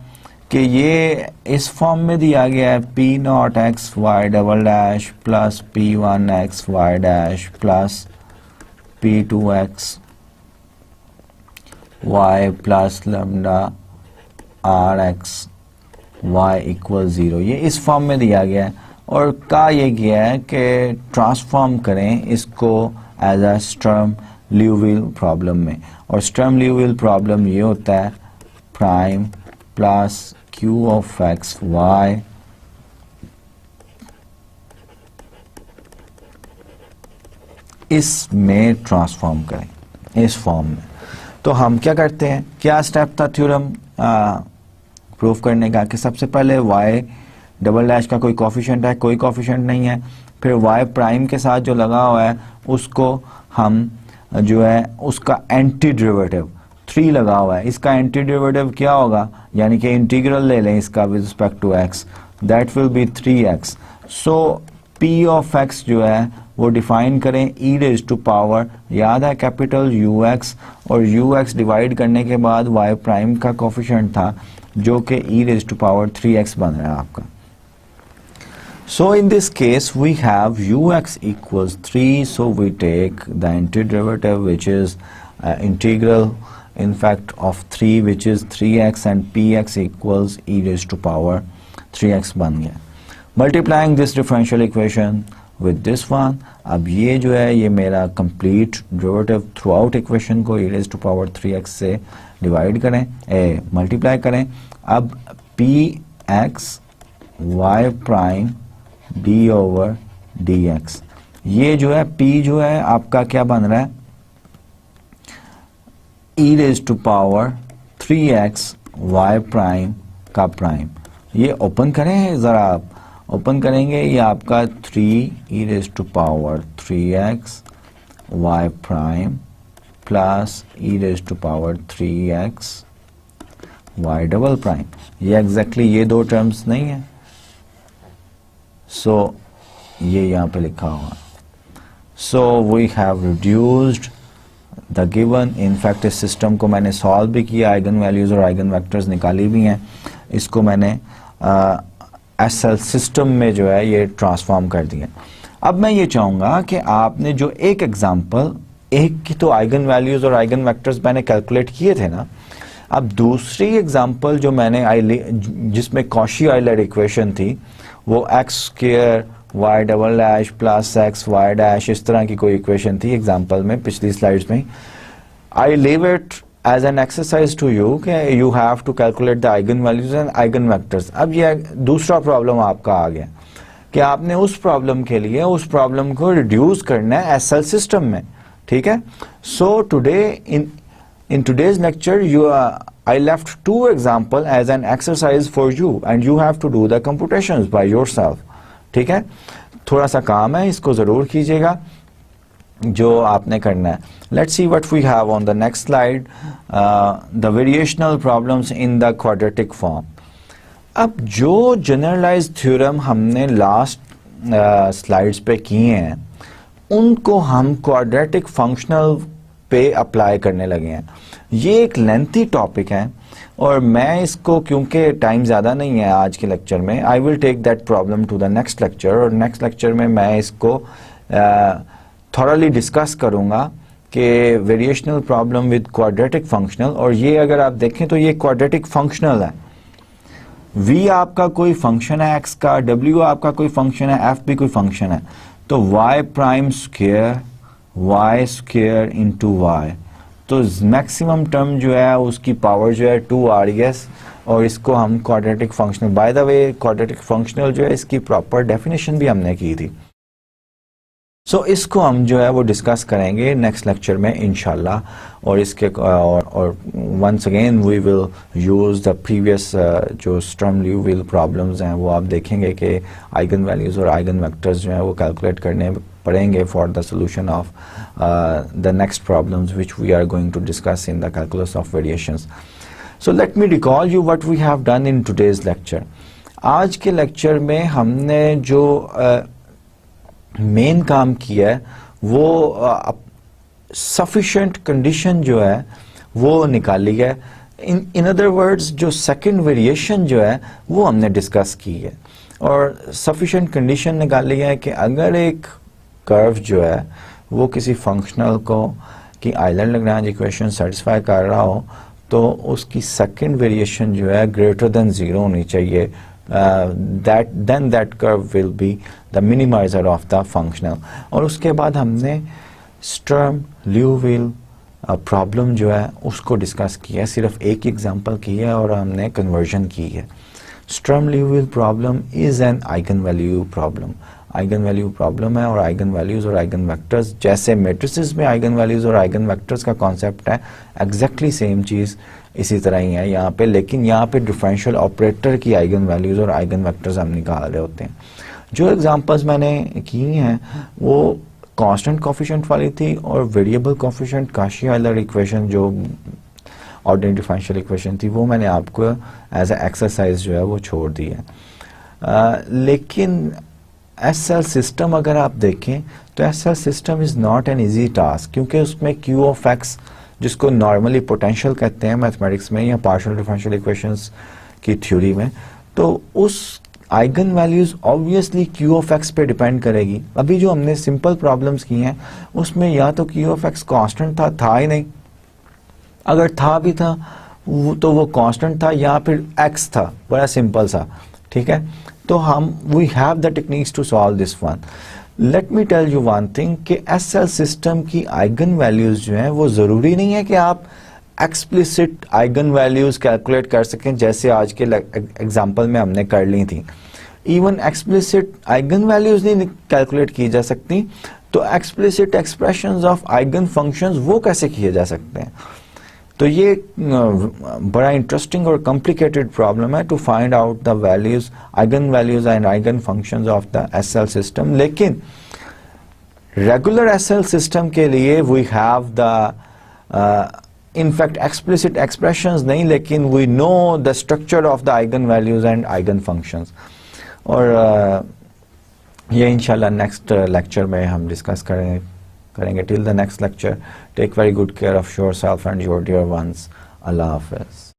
कि ये इस फॉर्म में दिया गया है p nought x y double dash plus p one x y dash plus p two x y plus lambda r x y equal 0, ये इस फॉर्म में दिया गया है। और कहा ये गया है कि ट्रांसफॉर्म करें इसको as a Sturm Liouville problem में, और स्टर्म ल्यूविल प्रॉब्लम ये होता है prime plus q of x y इसमें ट्रांसफॉर्म करें इस फॉर्म में। तो हम क्या करते हैं, क्या स्टेप था थ्योरम प्रूफ करने का कि सबसे पहले y डबल डैश का कोई कोफिशिएंट है, कोई कोफिशिएंट नहीं है, फिर y प्राइम के साथ जो लगा हुआ है उसको हम जो है उसका एंटी डेरिवेटिव 3 लगा हुआ है, इसका एंटी डेरिवेटिव क्या होगा, यानी कि इंटीग्रल ले लें इसका with respect to x, that will be 3x। So p of x जो है वो डिफाइन करें e रेज टू पावर, याद है कैपिटल ux, और ux डिवाइड करने के बाद y प्राइम का कोफिशिएंट था जो कि e raise to power 3x बन रहा है आपका। So in this case we have ux equals 3, so we take the antiderivative which is integral in fact of 3 which is 3x, and px equals e raised to power 3x बन गया। Multiplying this differential equation with this one, अब ये जो है ये मेरा complete derivative throughout equation को e raised to power 3x से डिवाइड करें, मल्टीप्लाई करें। अब px y prime d over dx, ये जो है p जो है आपका क्या बन रहा है e raise to power 3x y prime का प्राइम, ये ओपन करें जरा, आप ओपन करेंगे ये आपका 3 e raise to power 3x y prime plus e raise to power 3x y double prime, ये एग्जैक्टली ये दो टर्म्स नहीं है, सो ये यहाँ पे लिखा हुआ। So we have reduced the given, in fact इस सिस्टम को मैंने सॉल्व भी किया, आइगन वैल्यूज और आइगन वेक्टर्स निकाली भी हैं, इसको मैंने एसएल सिस्टम में जो है ये ट्रांसफॉर्म कर दिया। अब मैं ये चाहूँगा कि आपने जो एक एग्जाम्पल, एक की तो आइगन वैल्यूज और आइगन वेक्टर्स मैंने कैलकुलेट किए थे ना, अब दूसरी एग्जाम्पल जो मैंने जिसमें कॉशी आइलर इक्वेशन थी वो x square y double dash plus x y dash, इस तरह की कोई इक्वेशन थी एग्जाम्पल में पिछली स्लाइड्स में। I leave it as an exercise to you कि you have to calculate the eigen values and eigen vectors. अब ये दूसरा प्रॉब्लम आपका आ गया कि आपने उस प्रॉब्लम के लिए उस प्रॉब्लम को रिड्यूस करना है एसएल सिस्टम में, ठीक है। So today in today's lecture I left 2 example as an exercise for you and you have to do the computations by yourself, ठीक है। थोड़ा सा काम है, इसको जरूर कीजिएगा जो आपने करना है। Let's see what we have on the next slide, the variational problems in the quadratic form। अब जो generalized theorem हमने लास्ट स्लाइड्स पे किए हैं उनको हम quadratic functional पे अप्लाई करने लगे हैं। ये एक लेंथी टॉपिक है और मैं इसको, क्योंकि टाइम ज़्यादा नहीं है आज के लेक्चर में, I will take that problem to the next lecture, और नेक्स्ट लेक्चर में मैं इसको थॉरली डिस्कस करूँगा कि variational problem with quadratic functional. और ये अगर आप देखें तो ये क्वाड्रेटिक फंक्शनल है, v आपका कोई फंक्शन है x का, w आपका कोई फंक्शन है, f भी कोई फंक्शन है, तो y prime square y square into y, तो मैक्सिमम टर्म जो है उसकी पावर जो है 2 आ रही है, और इसको हम quadratic functional, by the way quadratic functional जो है इसकी प्रॉपर डेफिनेशन भी हमने की थी। सो इसको हम जो है वो डिस्कस करेंगे नेक्स्ट लेक्चर में इंशाल्लाह, और इसके और once again we will use the previous जो स्टर्म ल्यूविल प्रॉब्लम्स हैं वो आप देखेंगे कि आइगन वैल्यूज और आइगन वेक्टर्स जो हैं वो कैलकुलेट करने पड़ेंगे for the solution of the next problems which we are going to discuss in the calculus of variations. So let me recall you what we have done in today's lecture. आज के lecture में हमने जो main काम किया है वो sufficient condition जो है वो निकाली है। इन अदर वर्ड्स जो सेकंड वेरिएशन जो है वो हमने डिस्कस की है और सफिशिएंट कंडीशन निकाली है कि अगर एक कर्व जो है वो किसी फंक्शनल को कि आइलैंड-लाग्रांज इक्वेशन सेटिस्फाई कर रहा हो तो उसकी सेकंड वेरिएशन जो है ग्रेटर देन 0 होनी चाहिए, then that curve will be the minimizer of the functional। और उसके बाद हमने स्टर्म ल्यूविल प्रॉब्लम जो है उसको डिस्कस किया है, सिर्फ एक एग्जांपल की है और हमने कन्वर्जन की है। Sturm Liouville problem is an eigen value problem, eigen value problem है और आइगन वैल्यूज और आइगन वेक्टर्स जैसे मैट्रिसेस में आइगन वैल्यूज और आइगन वेक्टर्स का कॉन्सेप्ट है, एग्जैक्टली सेम चीज इसी तरह ही है यहाँ पे, लेकिन यहाँ पे डिफरेंशियल ऑपरेटर की आइगन वैल्यूज और आइगन वेक्टर्स हम निकाल रहे होते हैं। जो एग्जांपल्स मैंने की हैं वो कांस्टेंट कोफिशिएंट वाली थी और वेरिएबल कोफिशिएंट काशी-आइलर इक्वेशन जो ऑर्डिनरी डिफरेंशियल इक्वेशन थी वो मैंने आपको एज ए एक्सरसाइज जो है वो छोड़ दी है। लेकिन एसएल सिस्टम अगर आप देखें तो SL system is not an easy task, क्योंकि उसमें क्यू ऑफ एक्स जिसको नॉर्मली पोटेंशियल कहते हैं मैथमेटिक्स में या पार्शियल डिफरेंशियल इक्वेशंस की थ्योरी में, तो उस eigen values obviously q of x पे डिपेंड करेगी। अभी जो हमने सिंपल प्रॉब्लम्स की हैं उसमें या तो क्यू ऑफ एक्स कांस्टेंट था ही नहीं, अगर था भी था तो वो कांस्टेंट था या फिर एक्स था, बड़ा सिंपल सा, ठीक है। तो हम we have the techniques to solve this one. Let me tell you one thing कि एसएल सिस्टम की आइगन वैल्यूज जो हैं वो जरूरी नहीं है कि आप एक्सप्लिसिट आइगन वैल्यूज कैलकुलेट कर सकें जैसे आज के एग्जांपल में हमने कर ली थी। इवन एक्सप्लिसिट आइगन वैल्यूज नहीं कैलकुलेट की जा सकती तो explicit expressions of eigen functions वो कैसे किए जा सकते हैं। तो ये बड़ा इंटरेस्टिंग और कॉम्प्लिकेटेड प्रॉब्लम है to find out the values, eigen values and eigen functions of the SL system. लेकिन रेगुलर एसएल सिस्टम के लिए we have the in fact explicit expressions नहीं, लेकिन we know the structure of the eigen values and eigen functions. और ये इंशाल्लाह next lecture में हम डिस्कस करेंगे। Till the next lecture, take very good care of yourself and your dear ones. Allah Hafiz.